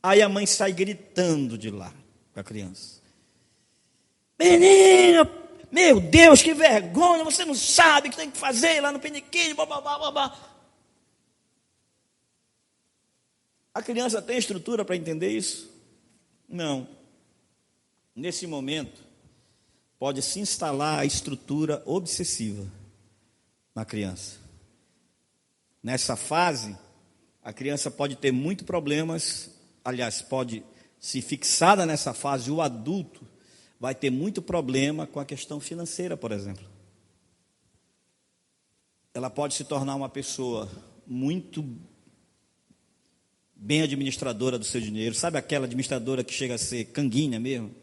Aí a mãe sai gritando de lá com a criança. Menina, meu Deus, que vergonha, você não sabe o que tem que fazer lá no piniquinho, babá. A criança tem estrutura para entender isso? Não. Nesse momento, pode se instalar a estrutura obsessiva na criança. Nessa fase, a criança pode ter muitos problemas. Aliás, pode se fixada nessa fase, o adulto vai ter muito problema com a questão financeira, por exemplo. Ela pode se tornar uma pessoa muito bem administradora do seu dinheiro. Sabe aquela administradora que chega a ser canguinha mesmo?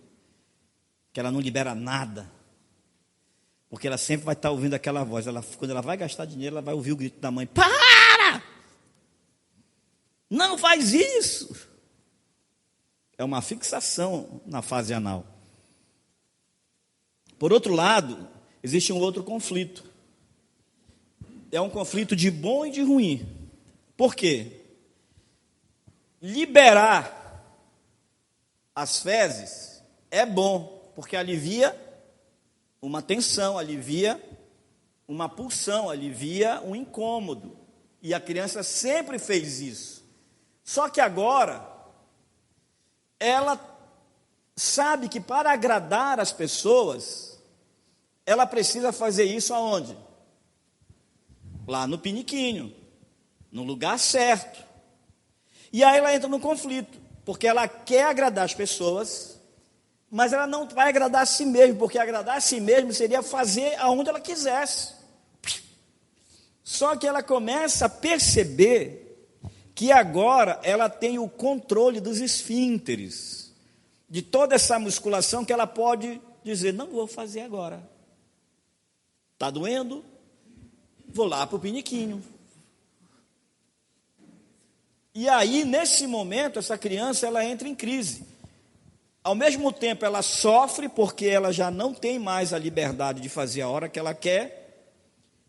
Que ela não libera nada. Porque ela sempre vai estar ouvindo aquela voz. Quando ela vai gastar dinheiro, ela vai ouvir o grito da mãe. Para! Não faz isso! É uma fixação na fase anal. Por outro lado, existe um outro conflito. É um conflito de bom e de ruim. Por quê? Liberar as fezes é bom, porque alivia uma tensão, alivia uma pulsão, alivia um incômodo. E a criança sempre fez isso. Só que agora... ela sabe que para agradar as pessoas, ela precisa fazer isso aonde? Lá no piniquinho, no lugar certo. E aí ela entra no conflito, porque ela quer agradar as pessoas, mas ela não vai agradar a si mesma, porque agradar a si mesma seria fazer aonde ela quisesse. Só que ela começa a perceber que agora ela tem o controle dos esfínteres, de toda essa musculação que ela pode dizer, não vou fazer agora. Está doendo? Vou lá para o piniquinho. E aí, nesse momento, essa criança ela entra em crise. Ao mesmo tempo, ela sofre porque ela já não tem mais a liberdade de fazer a hora que ela quer,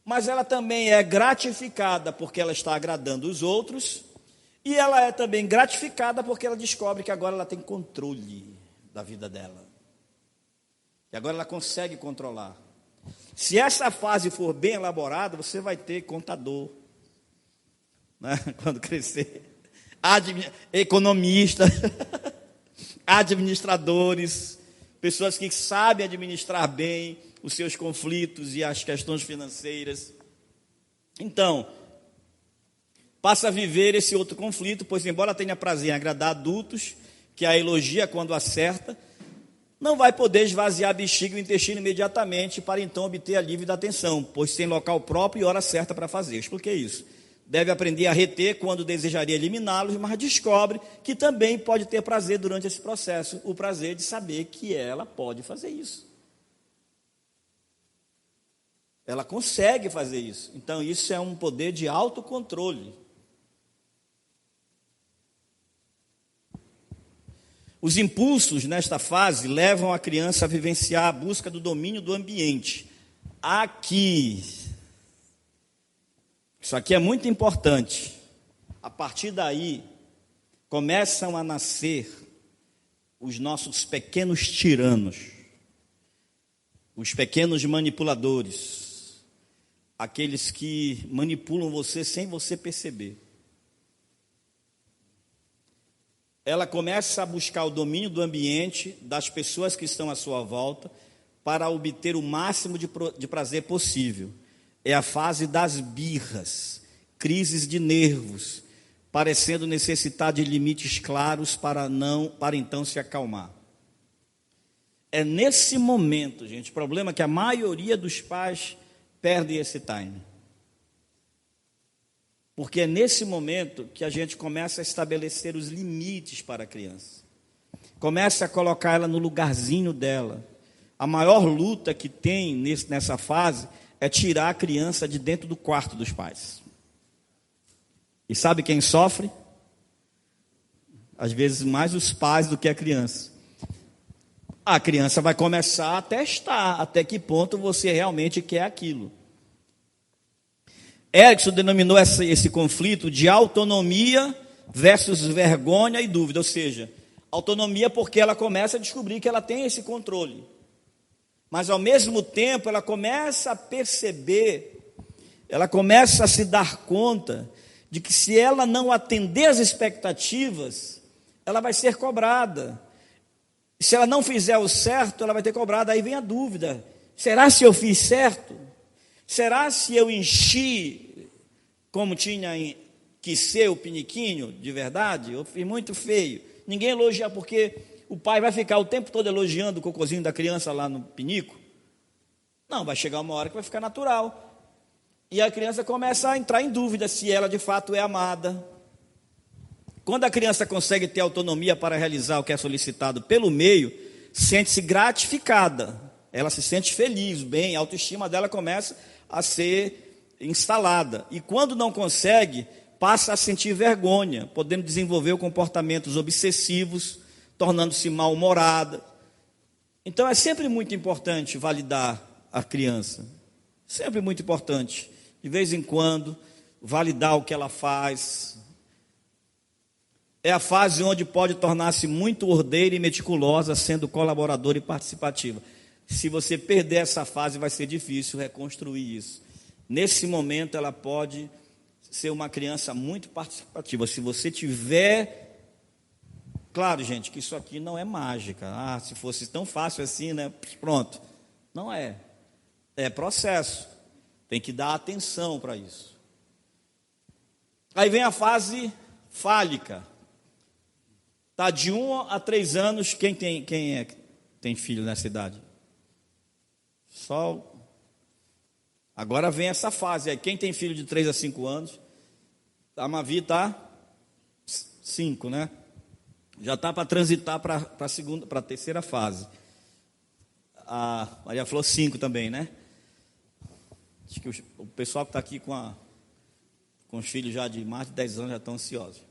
mas ela também é gratificada porque ela está agradando os outros, e ela é também gratificada porque ela descobre que agora ela tem controle da vida dela. E agora ela consegue controlar. Se essa fase for bem elaborada, você vai ter contador, né? Quando crescer, economista, administradores, pessoas que sabem administrar bem os seus conflitos e as questões financeiras. Então, passa a viver esse outro conflito, pois embora tenha prazer em agradar adultos, que a elogia quando acerta, não vai poder esvaziar a bexiga e o intestino imediatamente para então obter alívio da atenção, pois tem local próprio e hora certa para fazer. Eu expliquei isso. Deve aprender a reter quando desejaria eliminá-los, mas descobre que também pode ter prazer durante esse processo, o prazer de saber que ela pode fazer isso. Ela consegue fazer isso. Então, isso é um poder de autocontrole. Os impulsos nesta fase levam a criança a vivenciar a busca do domínio do ambiente. Isso aqui é muito importante. A partir daí, começam a nascer os nossos pequenos tiranos, os pequenos manipuladores, aqueles que manipulam você sem você perceber. Ela começa a buscar o domínio do ambiente, das pessoas que estão à sua volta, para obter o máximo de prazer possível. É a fase das birras, crises de nervos, parecendo necessitar de limites claros para então se acalmar. É nesse momento, gente, o problema é que a maioria dos pais perde esse time. Porque é nesse momento que a gente começa a estabelecer os limites para a criança. Começa a colocar ela no lugarzinho dela. A maior luta que tem nessa fase é tirar a criança de dentro do quarto dos pais. E sabe quem sofre? Às vezes mais os pais do que a criança. A criança vai começar a testar até que ponto você realmente quer aquilo. Erickson denominou esse conflito de autonomia versus vergonha e dúvida, ou seja, autonomia porque ela começa a descobrir que ela tem esse controle, mas ao mesmo tempo ela começa a perceber, ela começa a se dar conta de que se ela não atender às expectativas, ela vai ser cobrada. Se ela não fizer o certo, ela vai ter cobrado. Aí vem a dúvida: será se eu fiz certo? Será se eu enchi como tinha que ser o piniquinho de verdade? Eu fiz muito feio. Ninguém elogia, porque o pai vai ficar o tempo todo elogiando o cocôzinho da criança lá no pinico? Não, vai chegar uma hora que vai ficar natural. E a criança começa a entrar em dúvida se ela de fato é amada. Quando a criança consegue ter autonomia para realizar o que é solicitado pelo meio, sente-se gratificada. Ela se sente feliz, bem, a autoestima dela começa a ser instalada. E quando não consegue, passa a sentir vergonha, podendo desenvolver comportamentos obsessivos, tornando-se mal-humorada. Então é sempre muito importante validar a criança. Sempre muito importante. De vez em quando, validar o que ela faz. É a fase onde pode tornar-se muito ordeira e meticulosa, sendo colaboradora e participativa. Se você perder essa fase, vai ser difícil reconstruir isso. Nesse momento, ela pode ser uma criança muito participativa. Se você tiver... Claro, gente, que isso aqui não é mágica. Se fosse tão fácil assim, né? Pronto. Não é. É processo. Tem que dar atenção para isso. Aí vem a fase fálica. Tá, de 1 a 3 anos, quem tem filho nessa idade? Só. Agora vem essa fase aí. Quem tem filho de 3 a 5 anos? A Mavi está 5, né? Já está para transitar para a terceira fase. A Maria falou 5 também, né? Acho que o pessoal que está aqui com os filhos já de mais de 10 anos já estão ansiosos.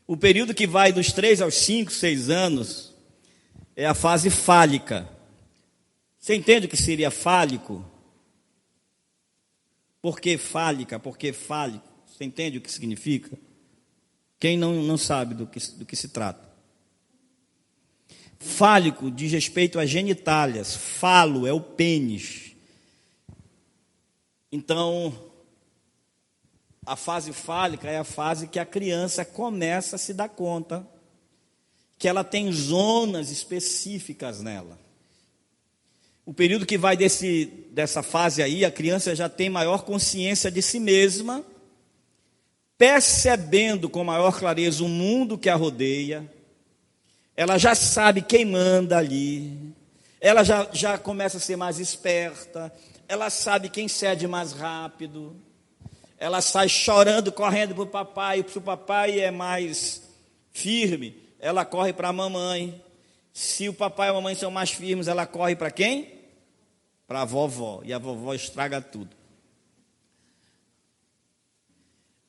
O período que vai dos 3 aos 5, 6 anos é a fase fálica. Você entende o que seria fálico? Por que fálica? Por que fálico? Você entende o que significa? Quem não sabe do que se trata? Fálico diz respeito às genitálias. Falo é o pênis. Então, a fase fálica é a fase que a criança começa a se dar conta que ela tem zonas específicas nela. O período que vai dessa fase aí, a criança já tem maior consciência de si mesma, percebendo com maior clareza o mundo que a rodeia. Ela já sabe quem manda ali, ela já começa a ser mais esperta, ela sabe quem cede mais rápido, ela sai chorando, correndo para o papai, se o papai é mais firme, ela corre para a mamãe. Se o papai e a mamãe são mais firmes, ela corre para quem? Para a vovó, e a vovó estraga tudo.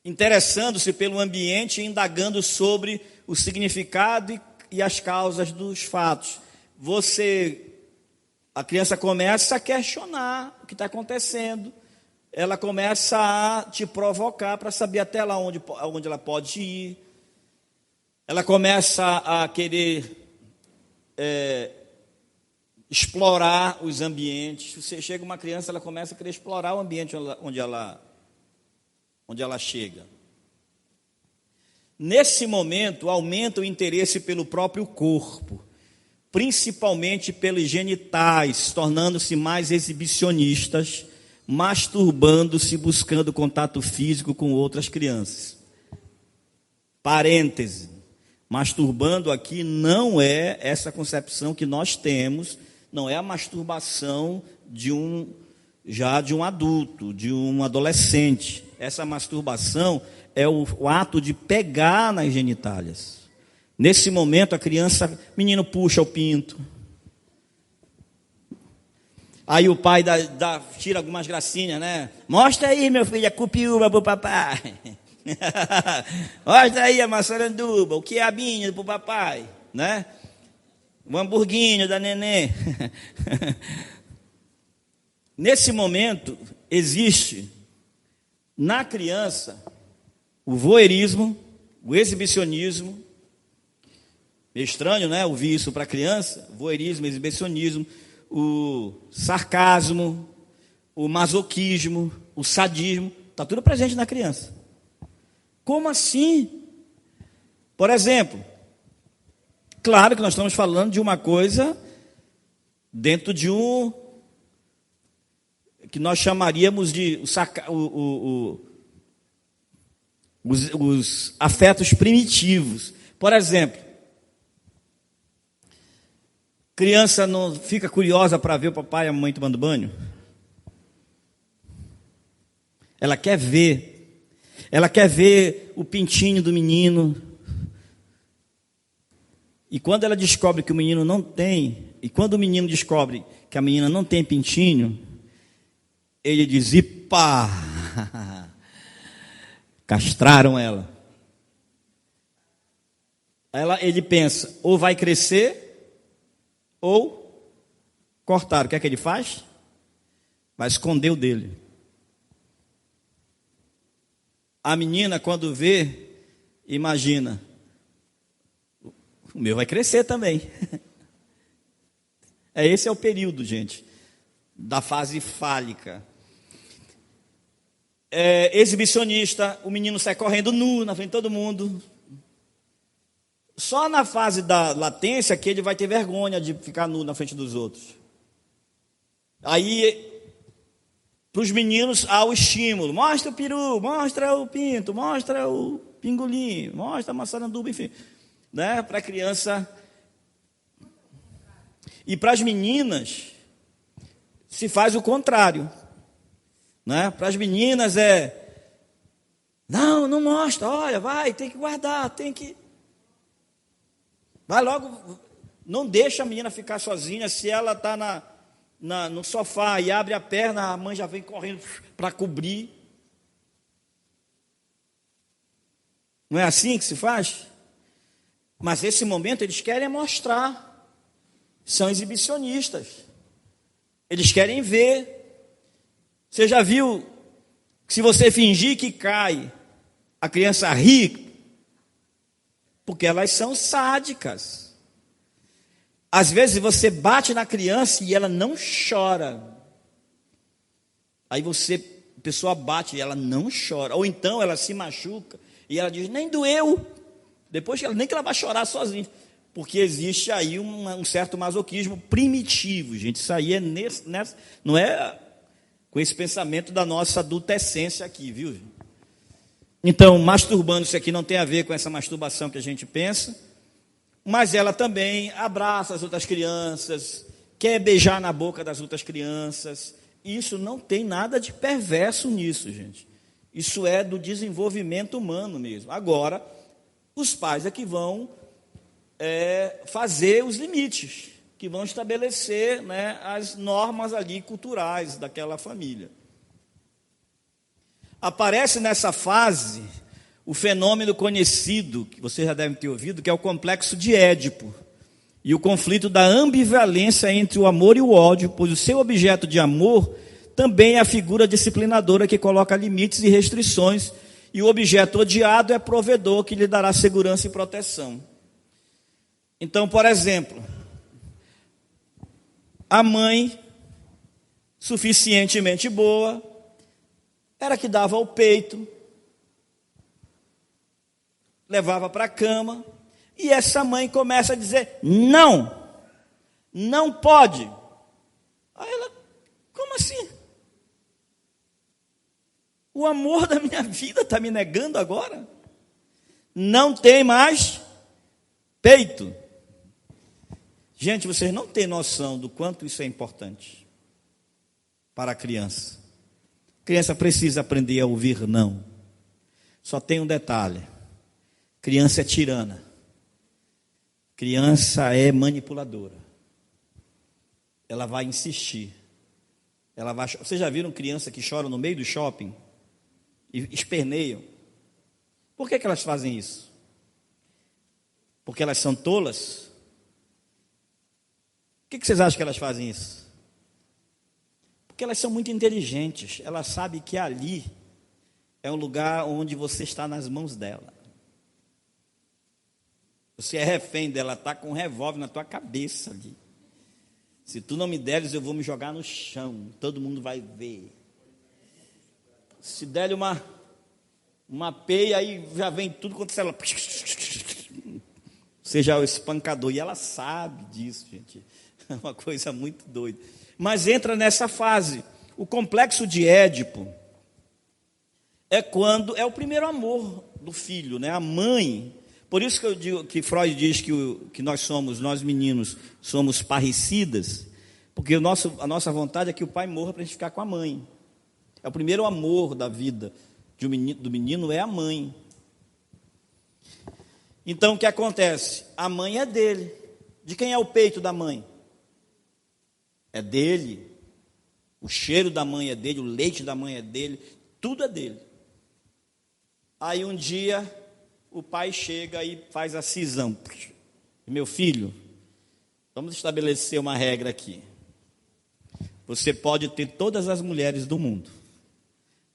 Interessando-se pelo ambiente e indagando sobre o significado e as causas dos fatos. A criança começa a questionar o que está acontecendo, ela começa a te provocar para saber até lá onde ela pode ir, ela começa a querer explorar os ambientes. Você chega uma criança, ela começa a querer explorar o ambiente onde ela chega. Nesse momento, aumenta o interesse pelo próprio corpo, principalmente pelos genitais, tornando-se mais exibicionistas, masturbando-se, buscando contato físico com outras crianças. Parêntese, masturbando aqui não é essa concepção que nós temos, não é a masturbação de um adulto, de um adolescente. Essa masturbação é o ato de pegar nas genitálias. Nesse momento, a criança, menino puxa o pinto. Aí o pai tira algumas gracinhas, né? Mostra aí, meu filho, a cupiúba para o papai. Mostra aí a maçaranduba, o quiabinho para o papai, né? O hamburguinho da neném. Nesse momento, existe na criança o voyeurismo, o exibicionismo. Meio estranho, né? Ouvir isso para a criança. Voyeurismo, exibicionismo, o sarcasmo, o masoquismo, o sadismo. Está tudo presente na criança. Como assim? Por exemplo, claro que nós estamos falando de uma coisa dentro de que nós chamaríamos de os afetos primitivos. Por exemplo, criança não fica curiosa para ver o papai e a mamãe tomando banho? Ela quer ver. Ela quer ver o pintinho do menino. E quando ela descobre que o menino não tem, e quando o menino descobre que a menina não tem pintinho, ele diz: "Ipa! Castraram ela." Ele pensa, ou vai crescer, ou cortaram. O que é que ele faz? Vai esconder o dele. A menina, quando vê, imagina, o meu vai crescer também. Esse é o período, gente, da fase fálica. Exibicionista, o menino sai correndo nu na frente de todo mundo. Só na fase da latência que ele vai ter vergonha de ficar nu na frente dos outros. Aí, para os meninos, há o estímulo. Mostra o peru, mostra o pinto, mostra o pingolim, mostra a maçaranduba, enfim. Né? Para a criança. E para as meninas, se faz o contrário. Né? Para as meninas não mostra, olha, vai, tem que guardar, tem que... Vai logo, não deixa a menina ficar sozinha se ela está no sofá e abre a perna, a mãe já vem correndo para cobrir. Não é assim que se faz? Mas nesse momento eles querem mostrar. São exibicionistas. Eles querem ver. Você já viu que se você fingir que cai, a criança ri? Porque elas são sádicas. Às vezes você bate na criança e ela não chora. Aí a pessoa bate e ela não chora. Ou então ela se machuca e ela diz, nem doeu. Depois nem que ela vai chorar sozinha. Porque existe aí um certo masoquismo primitivo, gente. Isso aí não é com esse pensamento da nossa adolescência aqui, viu? Então, masturbando-se aqui não tem a ver com essa masturbação que a gente pensa, mas ela também abraça as outras crianças, quer beijar na boca das outras crianças. Isso não tem nada de perverso nisso, gente. Isso é do desenvolvimento humano mesmo. Agora, os pais é que vão fazer os limites, que vão estabelecer, né, as normas ali culturais daquela família. Aparece nessa fase o fenômeno conhecido, que vocês já devem ter ouvido, que é o complexo de Édipo, e o conflito da ambivalência entre o amor e o ódio, pois o seu objeto de amor também é a figura disciplinadora que coloca limites e restrições, e o objeto odiado é provedor que lhe dará segurança e proteção. Então, por exemplo, a mãe, suficientemente boa, era que dava o peito, levava para a cama, e essa mãe começa a dizer, não pode. Aí ela, como assim? O amor da minha vida está me negando agora? Não tem mais peito. Gente, vocês não têm noção do quanto isso é importante para a criança. A criança precisa aprender a ouvir não. Só tem um detalhe. Criança é tirana. Criança é manipuladora. Ela vai insistir. Vocês já viram criança que chora no meio do shopping? E esperneiam? Por que elas fazem isso? Porque elas são tolas? Por que vocês acham que elas fazem isso? Porque elas são muito inteligentes. Elas sabem que ali é um lugar onde você está nas mãos dela. Você é refém dela, está com um revólver na tua cabeça ali. Se tu não me deres, eu vou me jogar no chão. Todo mundo vai ver. Se der uma peia, aí já vem tudo contra ela. Seja o espancador. E ela sabe disso, gente. É uma coisa muito doida. Mas entra nessa fase. O complexo de Édipo é quando é o primeiro amor do filho, né? A mãe. Por isso que eu digo que Freud diz que nós meninos, somos parricidas, porque a nossa vontade é que o pai morra para a gente ficar com a mãe. É o primeiro amor da vida do menino é a mãe. Então o que acontece? A mãe é dele. De quem é o peito da mãe? É dele. O cheiro da mãe é dele, o leite da mãe é dele, tudo é dele. Aí um dia o pai chega e faz a cisão. Meu filho, vamos estabelecer uma regra aqui. Você pode ter todas as mulheres do mundo,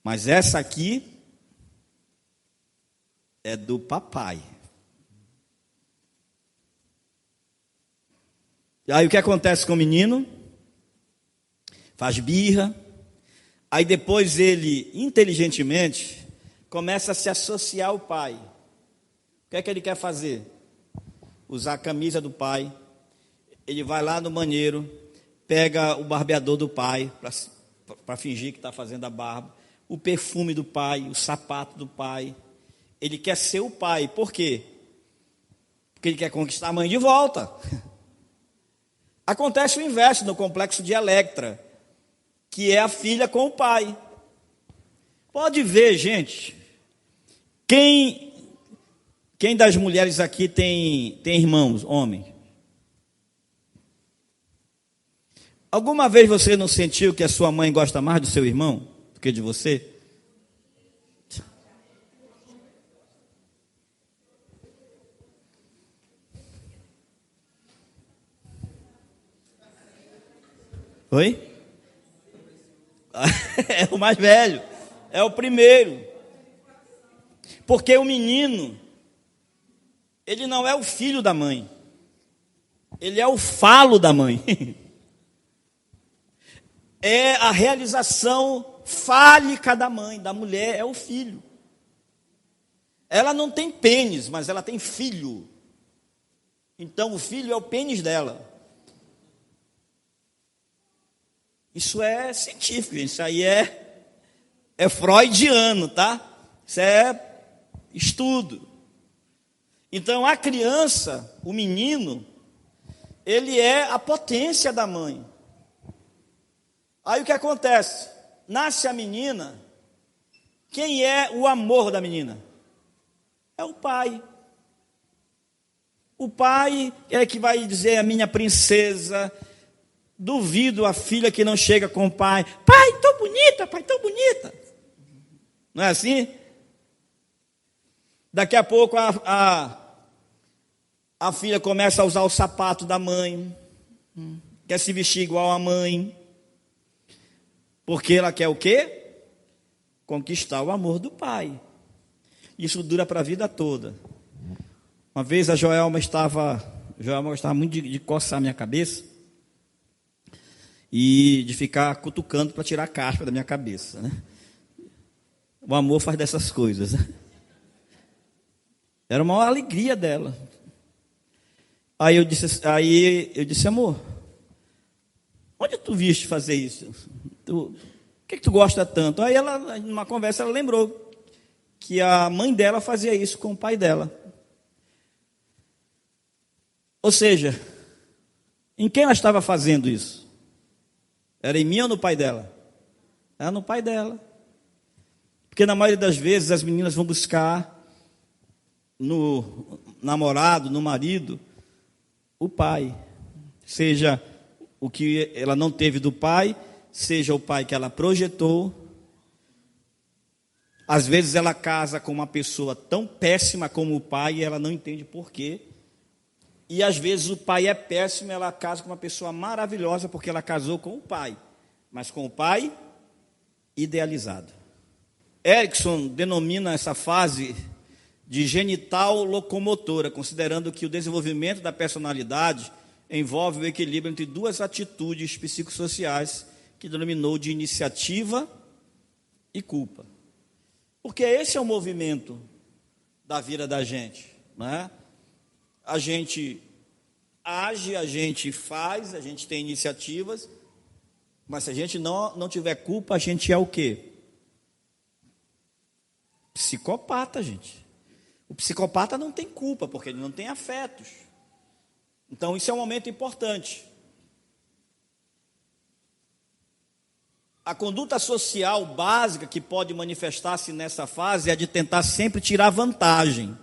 mas essa aqui é do papai. E aí o que acontece com o menino? Faz birra. Aí depois ele, inteligentemente, começa a se associar ao pai. O que é que ele quer fazer? Usar a camisa do pai. Ele vai lá no banheiro, pega o barbeador do pai, para fingir que está fazendo a barba, o perfume do pai, o sapato do pai. Ele quer ser o pai. Por quê? Porque ele quer conquistar a mãe de volta. Acontece o inverso no complexo de Electra, que é a filha com o pai. Pode ver, gente. Quem das mulheres aqui tem irmãos, homens? Alguma vez você não sentiu que a sua mãe gosta mais do seu irmão do que de você? Oi? É o mais velho, é o primeiro. Porque o menino, ele não é o filho da mãe, ele é o falo da mãe. É a realização fálica da mãe, da mulher, é o filho. Ela não tem pênis, mas ela tem filho. Então o filho é o pênis dela. Isso é científico, isso aí é freudiano, tá? Isso é estudo. Então a criança, o menino, ele é a potência da mãe. Aí o que acontece? Nasce a menina, quem é o amor da menina? É o pai. O pai é que vai dizer a minha princesa. Duvido a filha que não chega com o pai. Pai, tão bonita, pai, tão bonita. Não é assim? Daqui a pouco a filha começa a usar o sapato da mãe. Quer se vestir igual a mãe. Porque ela quer o quê? Conquistar o amor do pai. Isso dura para a vida toda. Uma vez a Joelma gostava muito de coçar a minha cabeça e de ficar cutucando para tirar a caspa da minha cabeça, né? O amor faz dessas coisas, né? Era uma alegria dela. Aí eu disse, amor, onde tu viste fazer isso? O que tu gosta tanto? Aí ela, numa conversa, ela lembrou que a mãe dela fazia isso com o pai dela. Ou seja, em quem ela estava fazendo isso? Era em mim ou no pai dela? Era no pai dela. Porque na maioria das vezes as meninas vão buscar no namorado, no marido, o pai. Seja o que ela não teve do pai, seja o pai que ela projetou. Às vezes ela casa com uma pessoa tão péssima como o pai e ela não entende por quê. E às vezes o pai é péssimo e ela casa com uma pessoa maravilhosa porque ela casou com o pai, mas com o pai idealizado. Erickson denomina essa fase de genital locomotora, considerando que o desenvolvimento da personalidade envolve o equilíbrio entre duas atitudes psicossociais que denominou de iniciativa e culpa. Porque esse é o movimento da vida da gente, não é? A gente age, a gente faz, a gente tem iniciativas, mas se a gente não tiver culpa, a gente é o quê? Psicopata, gente. O psicopata não tem culpa, porque ele não tem afetos. Então, isso é um momento importante. A conduta social básica que pode manifestar-se nessa fase é a de tentar sempre tirar vantagem.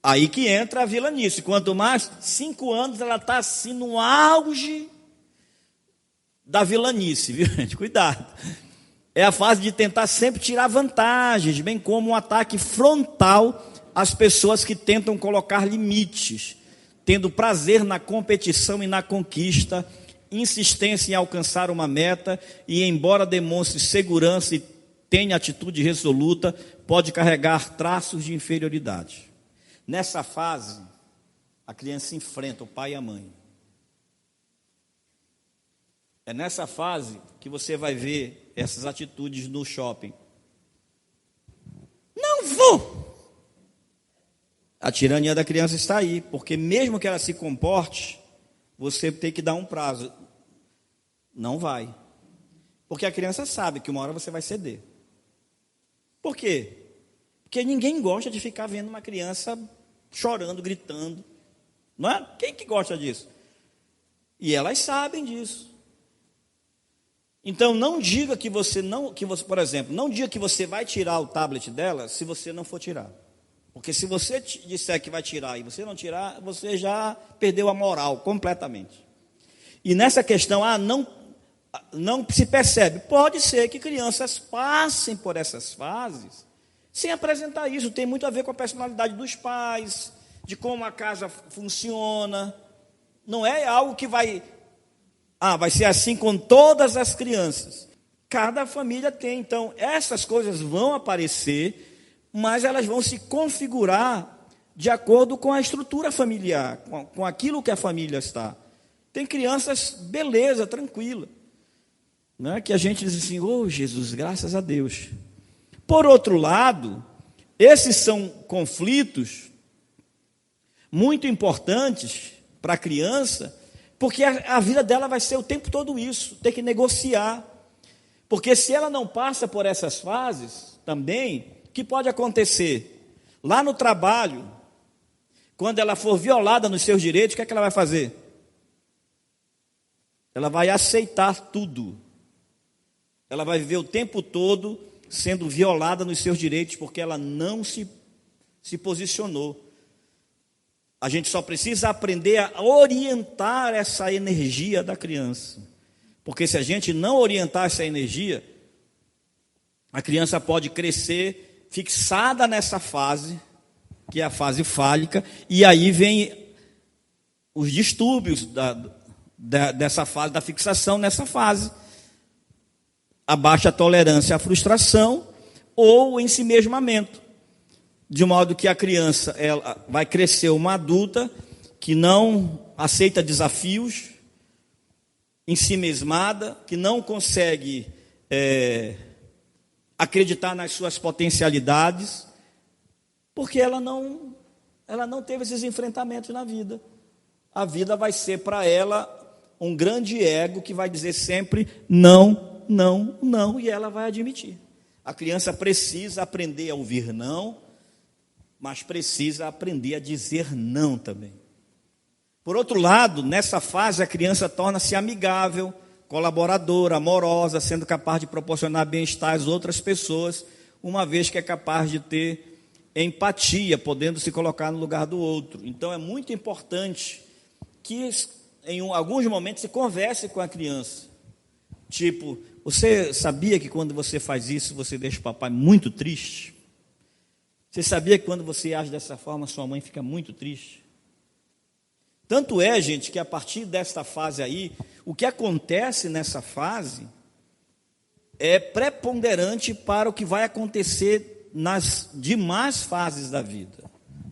Aí que entra a vilanice. Quanto mais, 5 anos, ela está assim no auge da vilanice, viu, gente? Cuidado. É a fase de tentar sempre tirar vantagens, bem como um ataque frontal às pessoas que tentam colocar limites, tendo prazer na competição e na conquista, insistência em alcançar uma meta e, embora demonstre segurança e tenha atitude resoluta, pode carregar traços de inferioridade. Nessa fase, a criança enfrenta o pai e a mãe. É nessa fase que você vai ver essas atitudes no shopping. Não vou! A tirania da criança está aí, porque mesmo que ela se comporte, você tem que dar um prazo. Não vai. Porque a criança sabe que uma hora você vai ceder. Por quê? Porque ninguém gosta de ficar vendo uma criança chorando, gritando. Não é? Quem que gosta disso? E elas sabem disso. Então não diga que você não, por exemplo, não diga que você vai tirar o tablet dela se você não for tirar. Porque se você disser que vai tirar e você não tirar, você já perdeu a moral completamente. E nessa questão, não se percebe. Pode ser que crianças passem por essas fases sem apresentar isso. Tem muito a ver com a personalidade dos pais, de como a casa funciona. Não é algo que vai ser assim com todas as crianças. Cada família tem. Então, essas coisas vão aparecer, mas elas vão se configurar de acordo com a estrutura familiar, com aquilo que a família está. Tem crianças, beleza, tranquila, né? Que a gente diz assim, oh Jesus, graças a Deus. Por outro lado, esses são conflitos muito importantes para a criança, porque a vida dela vai ser o tempo todo isso, ter que negociar. Porque se ela não passa por essas fases também, o que pode acontecer? Lá no trabalho, quando ela for violada nos seus direitos, o que é que ela vai fazer? Ela vai aceitar tudo. Ela vai viver o tempo todo sendo violada nos seus direitos, porque ela não se posicionou. A gente só precisa aprender a orientar essa energia da criança. Porque se a gente não orientar essa energia, a criança pode crescer fixada nessa fase, que é a fase fálica, e aí vem os distúrbios dessa fase, da fixação nessa fase. A baixa tolerância à frustração ou o ensimesmamento. De modo que a criança ela vai crescer uma adulta que não aceita desafios, ensimesmada, que não consegue acreditar nas suas potencialidades, porque ela não teve esses enfrentamentos na vida. A vida vai ser para ela um grande ego que vai dizer sempre não, não, não, e ela vai admitir. A criança precisa aprender a ouvir não, mas precisa aprender a dizer não também. Por outro lado, nessa fase a criança torna-se amigável, colaboradora, amorosa, sendo capaz de proporcionar bem-estar às outras pessoas, uma vez que é capaz de ter empatia, podendo se colocar no lugar do outro. Então é muito importante que em alguns momentos se converse com a criança. Tipo, você sabia que quando você faz isso, você deixa o papai muito triste? Você sabia que quando você age dessa forma, sua mãe fica muito triste? Tanto é, gente, que a partir desta fase aí, o que acontece nessa fase é preponderante para o que vai acontecer nas demais fases da vida,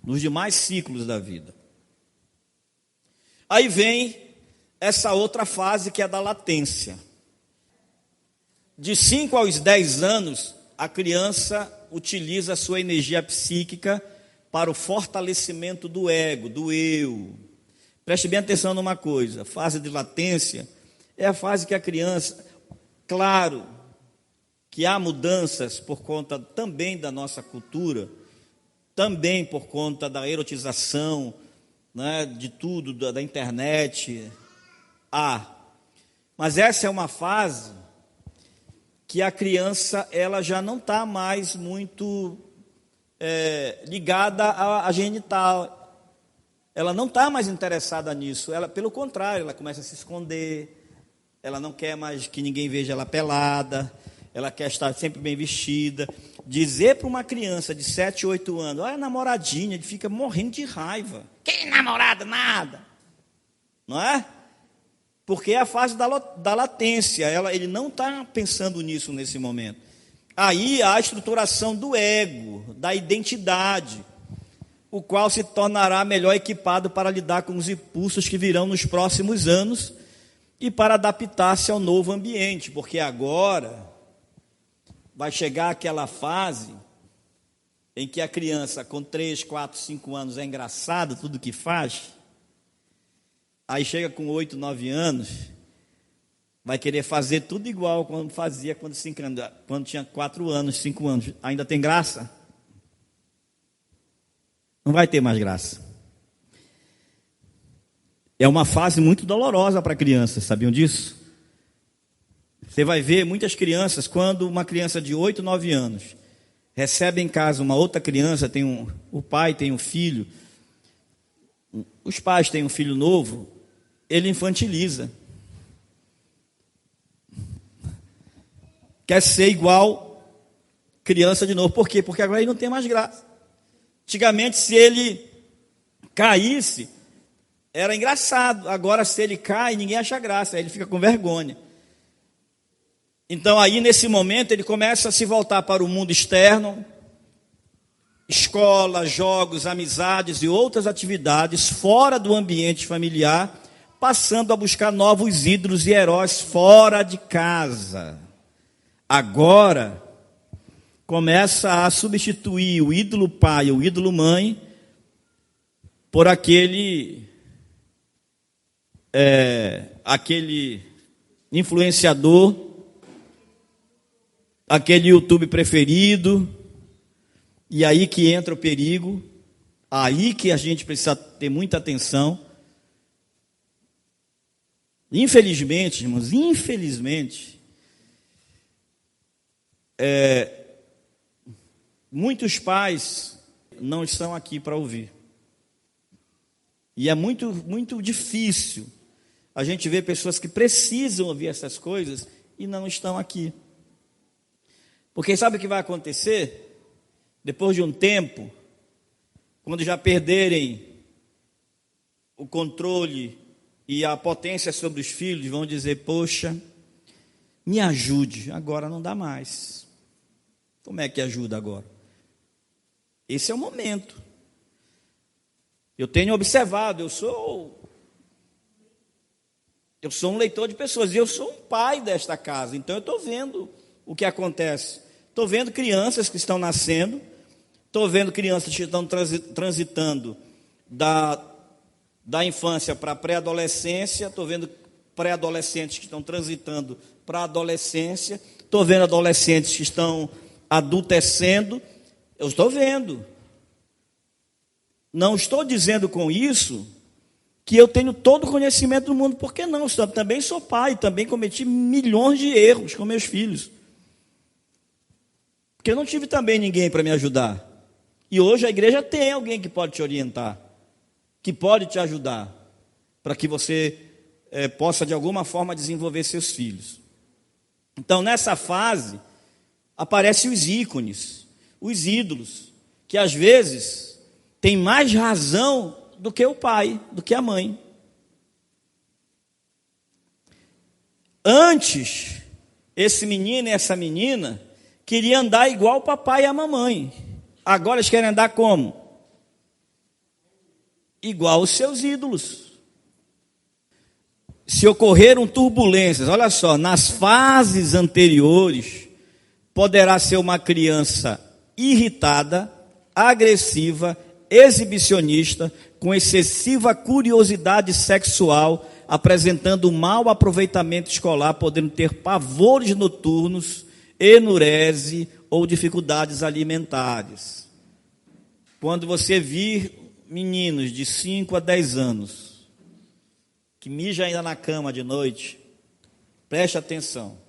nos demais ciclos da vida. Aí vem essa outra fase que é da latência. De 5 aos 10 anos, a criança utiliza a sua energia psíquica para o fortalecimento do ego, do eu. Preste bem atenção numa coisa, a fase de latência é a fase que a criança, claro, que há mudanças por conta também da nossa cultura, também por conta da erotização, né, de tudo, da internet, mas essa é uma fase que a criança ela já não está mais muito ligada à genital. Ela não está mais interessada nisso. Ela, pelo contrário, ela começa a se esconder. Ela não quer mais que ninguém veja ela pelada. Ela quer estar sempre bem vestida. Dizer para uma criança de 7, 8 anos, olha a namoradinha, ele fica morrendo de raiva. Que namorada, nada. Não é? Porque é a fase da latência. Ele não está pensando nisso nesse momento. Aí há a estruturação do ego, da identidade, o qual se tornará melhor equipado para lidar com os impulsos que virão nos próximos anos e para adaptar-se ao novo ambiente, porque agora vai chegar aquela fase em que a criança com 3, 4, 5 anos é engraçado tudo que faz, aí chega com 8, 9 anos, vai querer fazer tudo igual quando fazia quando tinha 4 anos, 5 anos. Ainda tem graça? Não vai ter mais graça. É uma fase muito dolorosa para crianças, sabiam disso? Você vai ver muitas crianças, quando uma criança de 8, 9 anos recebe em casa uma outra criança, o pai tem um filho, os pais têm um filho novo, ele infantiliza. quer ser igual criança de novo. Por quê? Porque agora ele não tem mais graça. Antigamente, se ele caísse, era engraçado. Agora, se ele cai, ninguém acha graça, aí ele fica com vergonha. Então, aí, nesse momento, ele começa a se voltar para o mundo externo, escola, jogos, amizades e outras atividades fora do ambiente familiar, passando a buscar novos ídolos e heróis fora de casa. Agora, começa a substituir o ídolo pai, o ídolo mãe, por aquele influenciador, aquele YouTube preferido, e aí que entra o perigo, aí que a gente precisa ter muita atenção. Infelizmente, irmãos, muitos pais não estão aqui para ouvir. E é muito, muito difícil a gente ver pessoas que precisam ouvir essas coisas e não estão aqui. Porque sabe o que vai acontecer? Depois de um tempo, quando já perderem o controle e a potência sobre os filhos, vão dizer: poxa, me ajude, agora não dá mais. Como é que ajuda agora? Esse é o momento. Eu tenho observado, eu sou um leitor de pessoas, e eu sou um pai desta casa, então eu estou vendo o que acontece. Estou vendo crianças que estão nascendo, estou vendo crianças que estão transitando da infância para a pré-adolescência, estou vendo pré-adolescentes que estão transitando para a adolescência, estou vendo adolescentes que estão adultecendo, eu estou vendo. Não estou dizendo com isso que eu tenho todo o conhecimento do mundo, porque não, eu também sou pai, também cometi milhões de erros com meus filhos. Porque eu não tive também ninguém para me ajudar. E hoje a igreja tem alguém que pode te orientar, que pode te ajudar, para que você possa de alguma forma desenvolver seus filhos. Então nessa fase, aparecem os ícones, os ídolos, que às vezes têm mais razão do que o pai, do que a mãe. Antes, esse menino e essa menina queriam andar igual o papai e a mamãe. Agora eles querem andar como? Igual os seus ídolos. Se ocorreram turbulências, olha só, nas fases anteriores, poderá ser uma criança irritada, agressiva, exibicionista, com excessiva curiosidade sexual, apresentando mau aproveitamento escolar, podendo ter pavores noturnos, enurese ou dificuldades alimentares. Quando você vir meninos de 5 a 10 anos, que mijam ainda na cama de noite, preste atenção.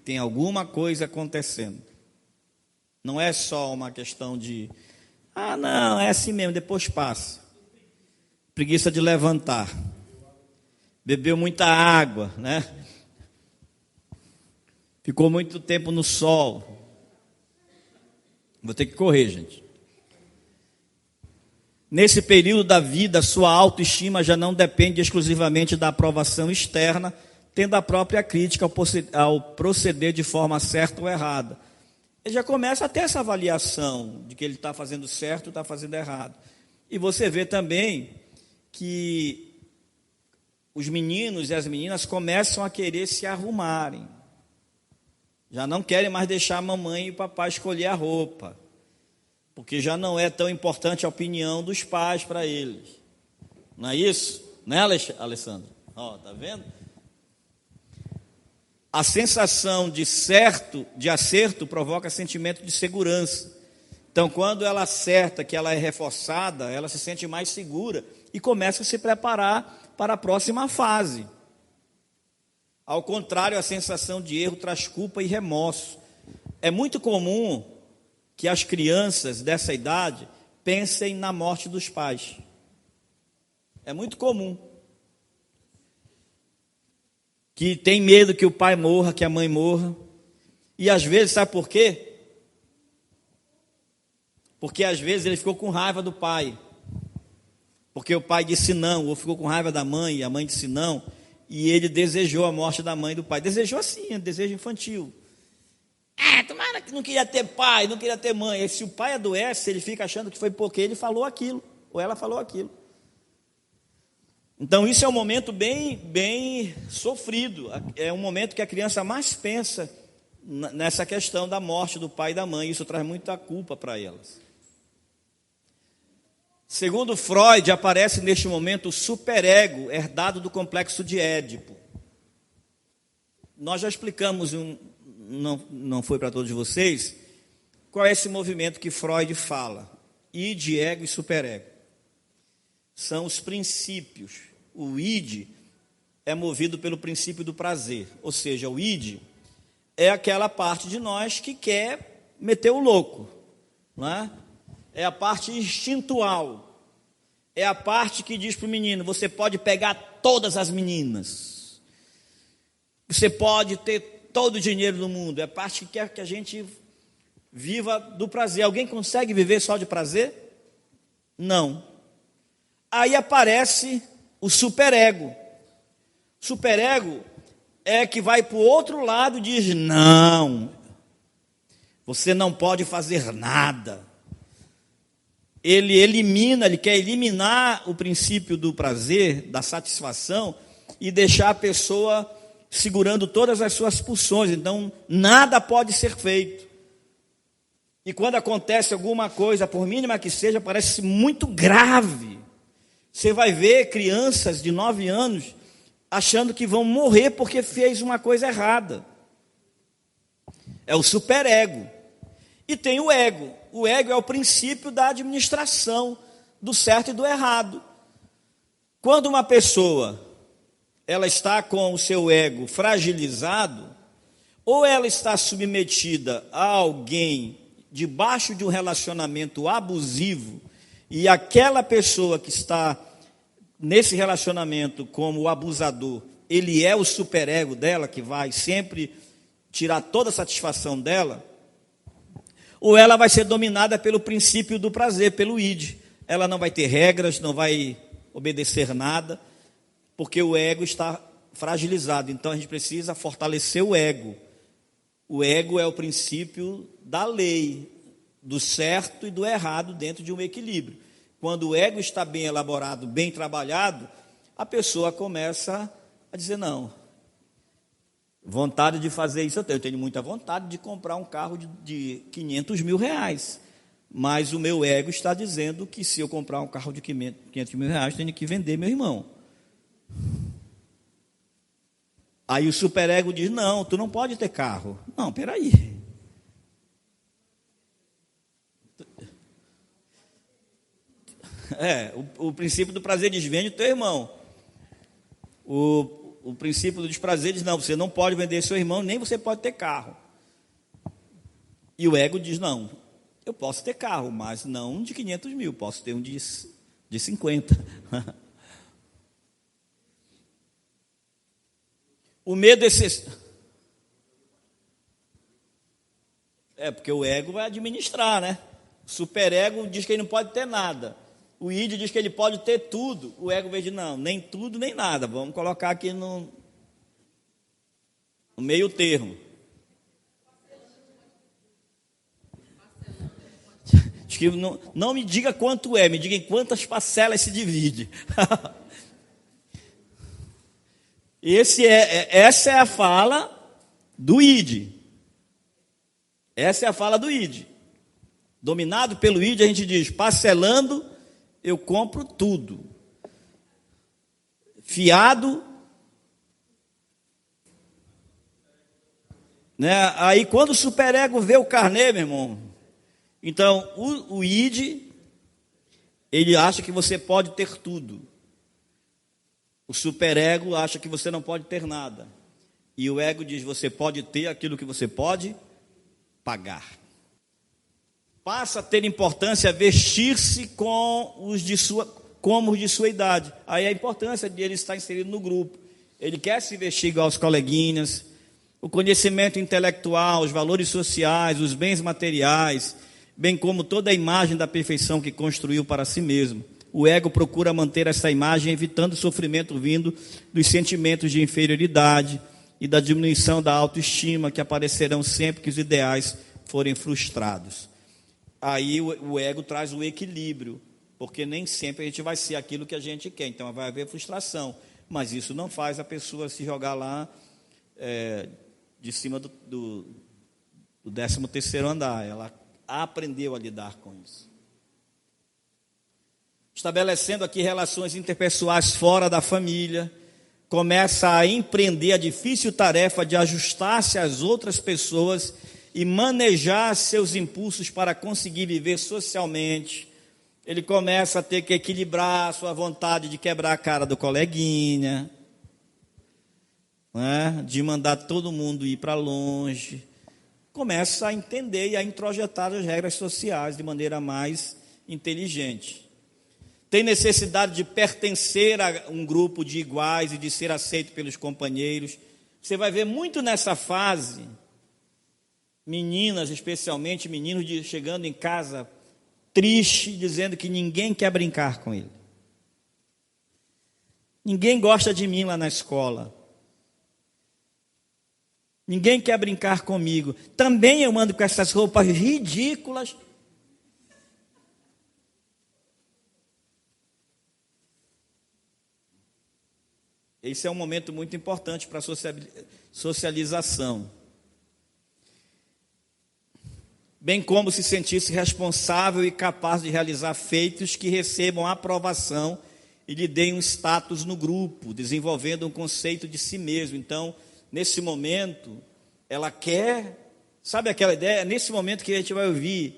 Tem alguma coisa acontecendo. Não é só uma questão de: ah, não, é assim mesmo, depois passa. Preguiça de levantar. Bebeu muita água, né? Ficou muito tempo no sol. Vou ter que correr, gente. Nesse período da vida, sua autoestima já não depende exclusivamente da aprovação externa, tendo a própria crítica ao proceder de forma certa ou errada. Ele já começa a ter essa avaliação de que ele está fazendo certo ou está fazendo errado. E você vê também que os meninos e as meninas começam a querer se arrumarem. Já não querem mais deixar a mamãe e o papai escolher a roupa, porque já não é tão importante a opinião dos pais para eles. Não é isso? Não é, Alessandro? Tá vendo? A sensação de acerto provoca sentimento de segurança. Então, quando ela acerta, que ela é reforçada, ela se sente mais segura e começa a se preparar para a próxima fase. Ao contrário, a sensação de erro traz culpa e remorso. É muito comum que as crianças dessa idade pensem na morte dos pais. É muito comum. Que tem medo que o pai morra, que a mãe morra. E às vezes, sabe por quê? Porque às vezes ele ficou com raiva do pai. Porque o pai disse não, ou ficou com raiva da mãe, e a mãe disse não, e ele desejou a morte da mãe e do pai. Desejou assim, desejo infantil. Tomara que não queria ter pai, não queria ter mãe. E se o pai adoece, ele fica achando que foi porque ele falou aquilo, ou ela falou aquilo. Então isso é um momento bem sofrido. É um momento que a criança mais pensa nessa questão da morte do pai e da mãe. Isso traz muita culpa para elas. Segundo Freud, aparece neste momento o superego herdado do complexo de Édipo. Nós já explicamos, não foi para todos vocês, qual é esse movimento que Freud fala. Id, ego e superego. São os princípios. O id é movido pelo princípio do prazer. Ou seja, o id é aquela parte de nós que quer meter o louco, não é? É a parte instintual, é a parte que diz para o menino, você pode pegar todas as meninas, você pode ter todo o dinheiro do mundo, é a parte que quer que a gente viva do prazer. Alguém consegue viver só de prazer? Não. Aí aparece o superego. Superego é que vai para o outro lado e diz, não, você não pode fazer nada. Ele quer eliminar o princípio do prazer, da satisfação, e deixar a pessoa segurando todas as suas pulsões. Então, nada pode ser feito. E quando acontece alguma coisa, por mínima que seja, parece muito grave. Você vai ver crianças de 9 anos achando que vão morrer porque fez uma coisa errada. É o superego. E tem o ego. O ego é o princípio da administração do certo e do errado. Quando uma pessoa ela está com o seu ego fragilizado, ou ela está submetida a alguém debaixo de um relacionamento abusivo, e aquela pessoa que está nesse relacionamento como o abusador, ele é o superego dela, que vai sempre tirar toda a satisfação dela, ou ela vai ser dominada pelo princípio do prazer, pelo id. Ela não vai ter regras, não vai obedecer nada, porque o ego está fragilizado. Então a gente precisa fortalecer o ego. O ego é o princípio da lei, do certo e do errado dentro de um equilíbrio. Quando o ego está bem elaborado, bem trabalhado, a pessoa começa a dizer, não, vontade de fazer isso eu tenho muita vontade de comprar um carro de 500 mil reais, mas o meu ego está dizendo que se eu comprar um carro de 500 mil reais, tenho que vender meu irmão. Aí o superego diz, não, tu não pode ter carro. Não, peraí. O princípio do prazer diz, vende o teu irmão. O princípio do desprazer diz, não, você não pode vender seu irmão, nem você pode ter carro. E o ego diz, não, eu posso ter carro, mas não de 500 mil, posso ter um de 50. O medo porque o ego vai administrar, né? O superego diz que ele não pode ter nada. O id diz que ele pode ter tudo. O ego vai dizer, não, nem tudo, nem nada. Vamos colocar aqui no meio termo. Diz que não me diga quanto é, me diga em quantas parcelas se divide. Essa é a fala do id. Essa é a fala do id. Dominado pelo id, a gente diz, parcelando, eu compro tudo. Fiado, né? Aí quando o superego vê o carnê, meu irmão, então o id, ele acha que você pode ter tudo. O superego acha que você não pode ter nada. E o ego diz, você pode ter aquilo que você pode pagar. Passa a ter importância vestir-se como os de sua idade. Aí a importância de ele estar inserido no grupo. Ele quer se vestir igual aos coleguinhas, O conhecimento intelectual, os valores sociais, os bens materiais, bem como toda a imagem da perfeição que construiu para si mesmo. O ego procura manter essa imagem, evitando o sofrimento vindo dos sentimentos de inferioridade e da diminuição da autoestima, que aparecerão sempre que os ideais forem frustrados. Aí o ego traz o equilíbrio, porque nem sempre a gente vai ser aquilo que a gente quer, então vai haver frustração, mas isso não faz a pessoa se jogar lá de cima do 13º andar. Ela aprendeu a lidar com isso. Estabelecendo aqui relações interpessoais fora da família, começa a empreender a difícil tarefa de ajustar-se às outras pessoas e manejar seus impulsos para conseguir viver socialmente. Ele começa a ter que equilibrar a sua vontade de quebrar a cara do coleguinha, né? De mandar todo mundo ir para longe. Começa a entender e a introjetar as regras sociais de maneira mais inteligente. Tem necessidade de pertencer a um grupo de iguais e de ser aceito pelos companheiros. Você vai ver muito nessa fase, meninas, especialmente meninos, chegando em casa triste, dizendo que ninguém quer brincar com ele. Ninguém gosta de mim lá na escola. Ninguém quer brincar comigo. Também eu ando com essas roupas ridículas. Esse é um momento muito importante para a socialização. Bem como se sentisse responsável e capaz de realizar feitos que recebam aprovação e lhe deem um status no grupo, desenvolvendo um conceito de si mesmo. Então, nesse momento, ela quer, sabe aquela ideia? Nesse momento que a gente vai ouvir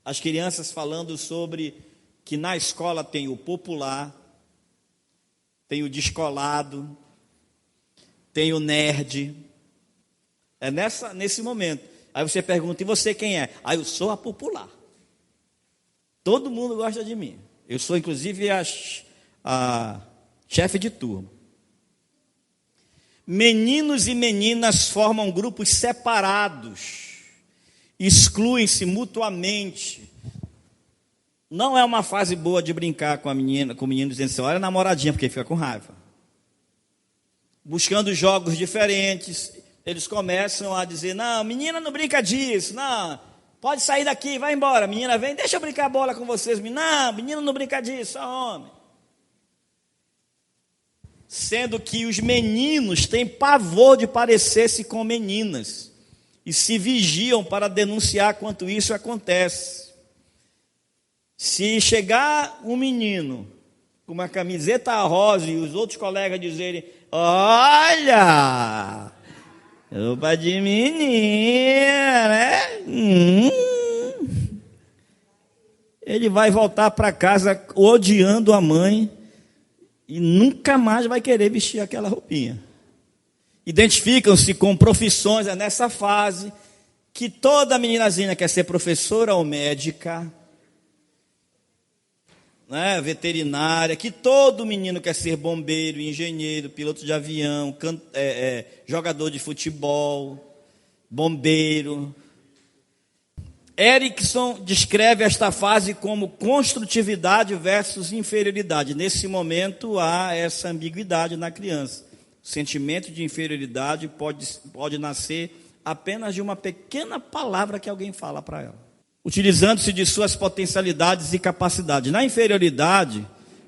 as crianças falando sobre que na escola tem o popular, tem o descolado, tem o nerd. É nesse momento. Aí você pergunta, e você quem é? Ah, eu sou a popular. Todo mundo gosta de mim. Eu sou, inclusive, a chefe de turma. Meninos e meninas formam grupos separados, excluem-se mutuamente. Não é uma fase boa de brincar com a menina, com o menino dizendo assim, olha a namoradinha, porque fica com raiva. Buscando jogos diferentes, eles começam a dizer, não, menina não brinca disso, não, pode sair daqui, vai embora. Menina vem, deixa eu brincar bola com vocês. Não, menino não brinca disso, só homem. Sendo que os meninos têm pavor de parecer-se com meninas e se vigiam para denunciar quanto isso acontece. Se chegar um menino com uma camiseta rosa e os outros colegas dizerem, olha, roupa de menina, né? Ele vai voltar para casa odiando a mãe e nunca mais vai querer vestir aquela roupinha. Identificam-se com profissões, é nessa fase que toda meninazinha quer ser professora ou médica, né, veterinária, que todo menino quer ser bombeiro, engenheiro, piloto de avião, jogador de futebol, bombeiro. Erickson descreve esta fase como construtividade versus inferioridade. Nesse momento há essa ambiguidade na criança. O sentimento de inferioridade pode nascer apenas de uma pequena palavra que alguém fala para ela, utilizando-se de suas potencialidades e capacidades. Na inferioridade,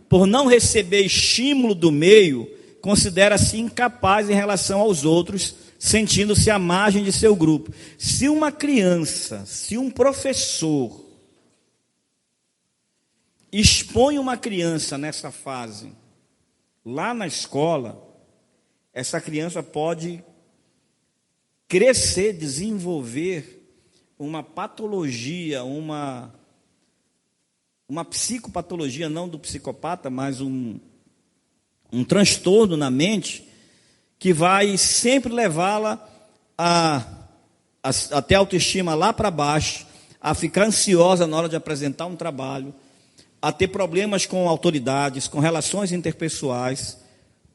por não receber estímulo do meio, considera-se incapaz em relação aos outros, sentindo-se à margem de seu grupo. Se uma criança, se um professor expõe uma criança nessa fase, lá na escola, essa criança pode crescer, desenvolver uma patologia, uma psicopatologia, não do psicopata, mas um transtorno na mente, que vai sempre levá-la a ter autoestima lá para baixo, a ficar ansiosa na hora de apresentar um trabalho, a ter problemas com autoridades, com relações interpessoais,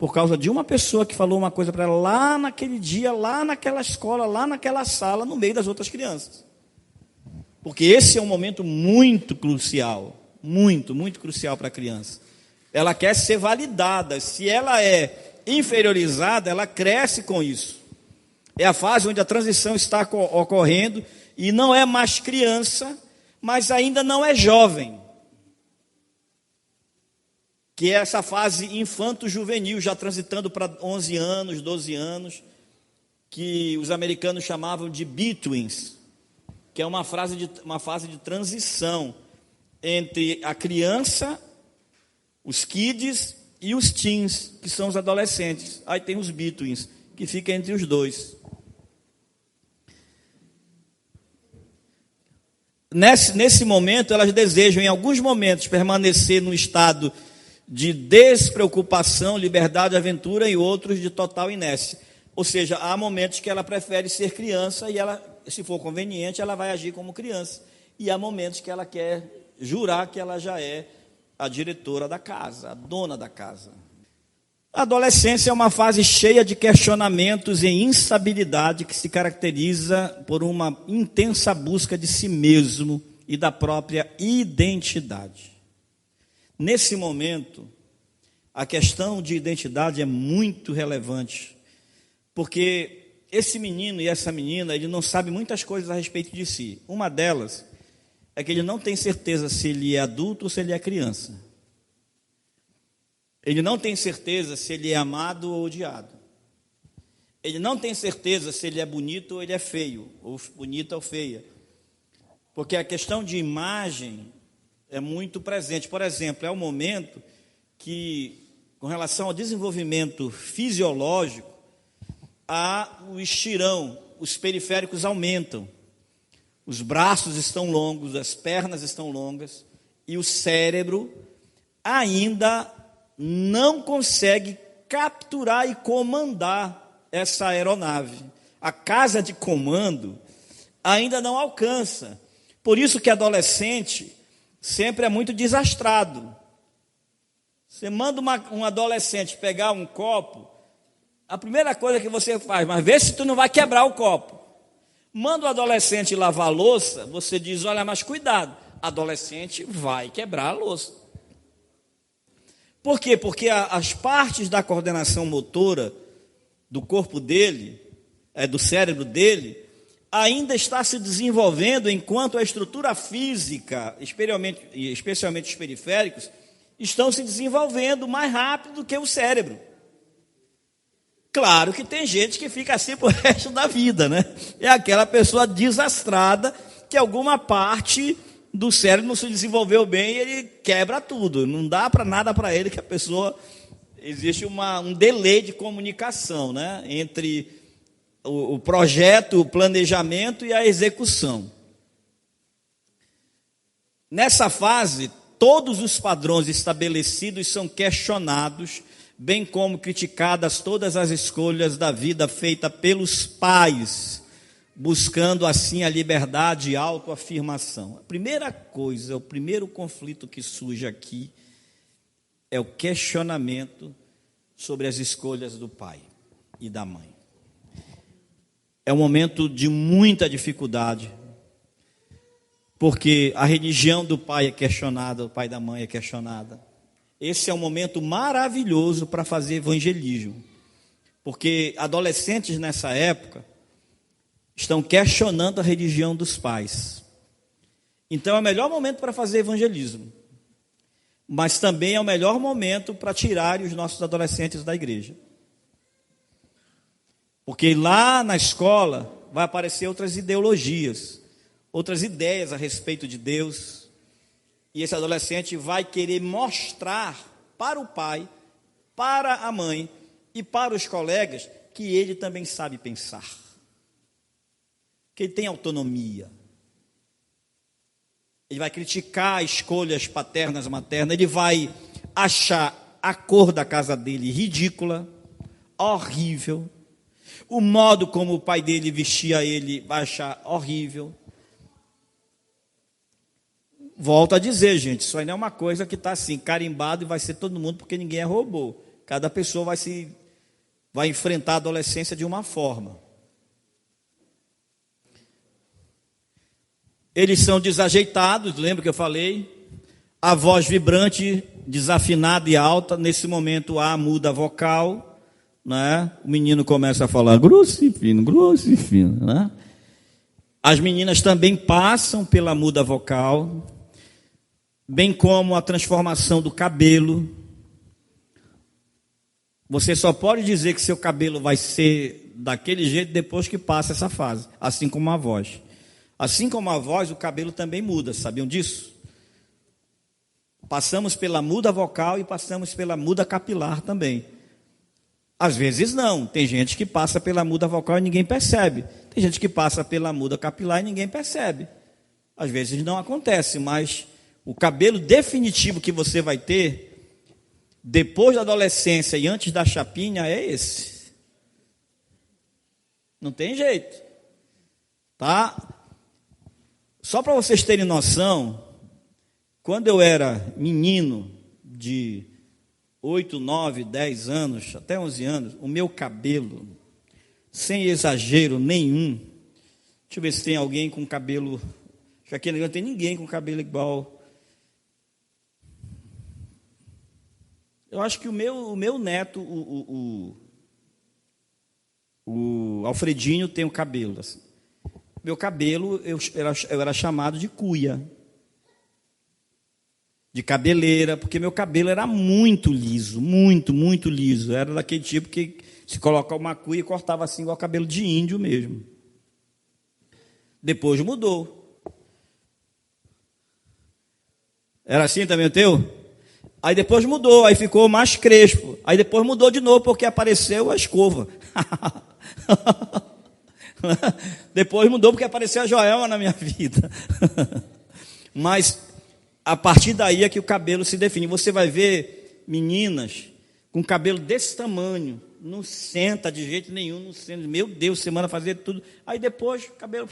por causa de uma pessoa que falou uma coisa para ela lá naquele dia, lá naquela escola, lá naquela sala, no meio das outras crianças. Porque esse é um momento muito crucial, muito, muito crucial para a criança. Ela quer ser validada. Se ela é inferiorizada, ela cresce com isso. É a fase onde a transição está ocorrendo e não é mais criança, mas ainda não é jovem. Que é essa fase infanto-juvenil, já transitando para 11 anos, 12 anos, que os americanos chamavam de betweens, que é uma fase de transição entre a criança, os kids e os teens, que são os adolescentes. Aí tem os betweens, que fica entre os dois. Nesse momento, elas desejam, em alguns momentos, permanecer no estado de despreocupação, liberdade, aventura, e outros de total inércia. Ou seja, há momentos que ela prefere ser criança e ela, se for conveniente, ela vai agir como criança. E há momentos que ela quer jurar que ela já é a diretora da casa, a dona da casa. A adolescência é uma fase cheia de questionamentos e instabilidade que se caracteriza por uma intensa busca de si mesmo e da própria identidade. Nesse momento, a questão de identidade é muito relevante, porque esse menino e essa menina, ele não sabe muitas coisas a respeito de si. Uma delas é que ele não tem certeza se ele é adulto ou se ele é criança. Ele não tem certeza se ele é amado ou odiado. Ele não tem certeza se ele é bonito ou ele é feio, ou bonita ou feia. Porque a questão de imagem é muito presente. Por exemplo, é o momento que, com relação ao desenvolvimento fisiológico, há o estirão, os periféricos aumentam, os braços estão longos, as pernas estão longas, e o cérebro ainda não consegue capturar e comandar essa aeronave. A casa de comando ainda não alcança. Por isso que adolescente sempre é muito desastrado. Você manda um adolescente pegar um copo, a primeira coisa que você faz, mas vê se tu não vai quebrar o copo. Manda o adolescente lavar a louça, você diz, olha, mas cuidado, adolescente vai quebrar a louça. Por quê? Porque as partes da coordenação motora do corpo dele, do cérebro dele, ainda está se desenvolvendo, enquanto a estrutura física, especialmente os periféricos, estão se desenvolvendo mais rápido do que o cérebro. Claro que tem gente que fica assim pro resto da vida, né? É aquela pessoa desastrada que alguma parte do cérebro não se desenvolveu bem e ele quebra tudo. Não dá para nada para ele, que a pessoa... Existe um delay de comunicação, né? Entre o projeto, o planejamento e a execução. Nessa fase, todos os padrões estabelecidos são questionados, bem como criticadas todas as escolhas da vida feita pelos pais, buscando assim a liberdade e autoafirmação. A primeira coisa, o primeiro conflito que surge aqui é o questionamento sobre as escolhas do pai e da mãe. É um momento de muita dificuldade, porque a religião do pai é questionada, o pai da mãe é questionada. Esse é um momento maravilhoso para fazer evangelismo, porque adolescentes nessa época estão questionando a religião dos pais. Então é o melhor momento para fazer evangelismo, mas também é o melhor momento para tirar os nossos adolescentes da igreja. Porque lá na escola vai aparecer outras ideologias, outras ideias a respeito de Deus. E esse adolescente vai querer mostrar para o pai, para a mãe e para os colegas que ele também sabe pensar. Que ele tem autonomia. Ele vai criticar escolhas paternas, maternas. Ele vai achar a cor da casa dele ridícula, horrível. O modo como o pai dele vestia ele vai achar horrível. Volto a dizer, gente, isso aí não é uma coisa que está assim, carimbado e vai ser todo mundo porque ninguém é robô. Cada pessoa vai enfrentar a adolescência de uma forma. Eles são desajeitados, lembra que eu falei? A voz vibrante, desafinada e alta. Nesse momento há muda a vocal, né? O menino começa a falar grosso e fino, né? As meninas também passam pela muda vocal, bem como a transformação do cabelo. Você só pode dizer que seu cabelo vai ser daquele jeito depois que passa essa fase, assim como a voz. Assim como a voz, o cabelo também muda, sabiam disso? Passamos pela muda vocal e passamos pela muda capilar também. Às vezes não, tem gente que passa pela muda vocal e ninguém percebe. Tem gente que passa pela muda capilar e ninguém percebe. Às vezes não acontece, mas o cabelo definitivo que você vai ter, depois da adolescência e antes da chapinha, é esse. Não tem jeito. Tá? Só para vocês terem noção, quando eu era menino de 8, 9, 10 anos, até 11 anos, o meu cabelo, sem exagero nenhum, deixa eu ver se tem alguém com cabelo, acho que aqui não tem ninguém com cabelo igual. Eu acho que o meu neto, o Alfredinho, tem o cabelo assim. Meu cabelo, eu era chamado de cuia, de cabeleira, porque meu cabelo era muito liso, muito liso. Era daquele tipo que se coloca uma cuia e cortava assim, igual cabelo de índio mesmo. Depois mudou. Era assim também o teu? Aí depois mudou, aí ficou mais crespo. Aí depois mudou de novo, porque apareceu a escova. Depois mudou porque apareceu a Joelma na minha vida. Mas a partir daí é que o cabelo se define. Você vai ver meninas com cabelo desse tamanho, não senta de jeito nenhum, não senta. Meu Deus, semana fazer tudo. Aí depois o cabelo.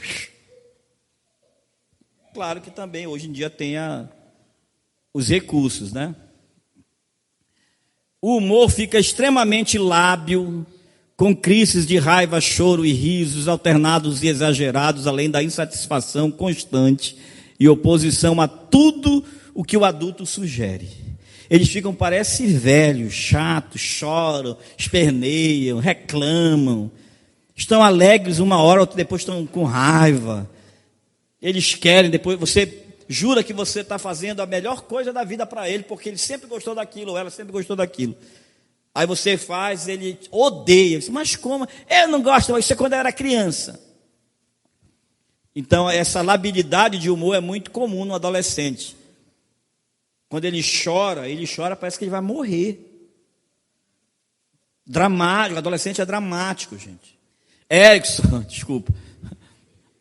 Claro que também hoje em dia tem os recursos, né? O humor fica extremamente lábil, com crises de raiva, choro e risos alternados e exagerados, além da insatisfação constante e oposição a tudo o que o adulto sugere. Eles ficam, parece velhos, chatos, choram, esperneiam, reclamam, estão alegres uma hora, outra depois estão com raiva. Eles querem, depois você jura que você está fazendo a melhor coisa da vida para ele, porque ele sempre gostou daquilo, ou ela sempre gostou daquilo. Aí você faz, ele odeia. Mas como? Eu não gosto, isso é quando eu era criança. Então, essa labilidade de humor é muito comum no adolescente. Quando ele chora, parece que ele vai morrer. Dramático, o adolescente é dramático, gente. Erickson, desculpa,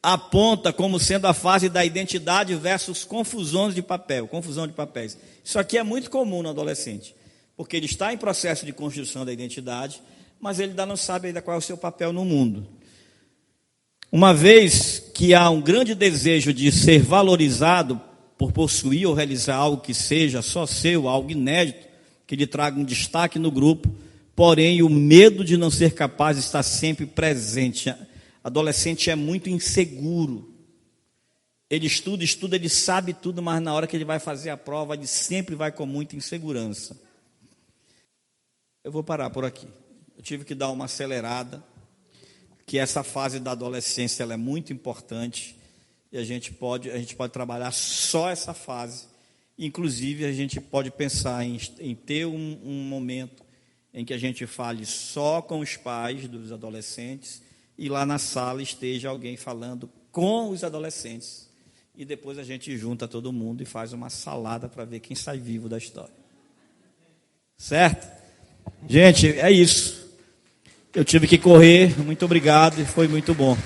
aponta como sendo a fase da identidade versus confusão de papéis. Isso aqui é muito comum no adolescente. Porque ele está em processo de construção da identidade, mas ele ainda não sabe ainda qual é o seu papel no mundo. Uma vez que há um grande desejo de ser valorizado por possuir ou realizar algo que seja só seu, algo inédito, que lhe traga um destaque no grupo, porém o medo de não ser capaz está sempre presente. Adolescente é muito inseguro. Ele estuda, ele sabe tudo, mas na hora que ele vai fazer a prova, ele sempre vai com muita insegurança. Eu vou parar por aqui. Eu tive que dar uma acelerada, que essa fase da adolescência ela é muito importante, e a gente pode trabalhar só essa fase. Inclusive, a gente pode pensar em ter um momento em que a gente fale só com os pais dos adolescentes, e lá na sala esteja alguém falando com os adolescentes, e depois a gente junta todo mundo e faz uma salada para ver quem sai vivo da história. Certo? Gente, é isso. Eu tive que correr, muito obrigado e foi muito bom.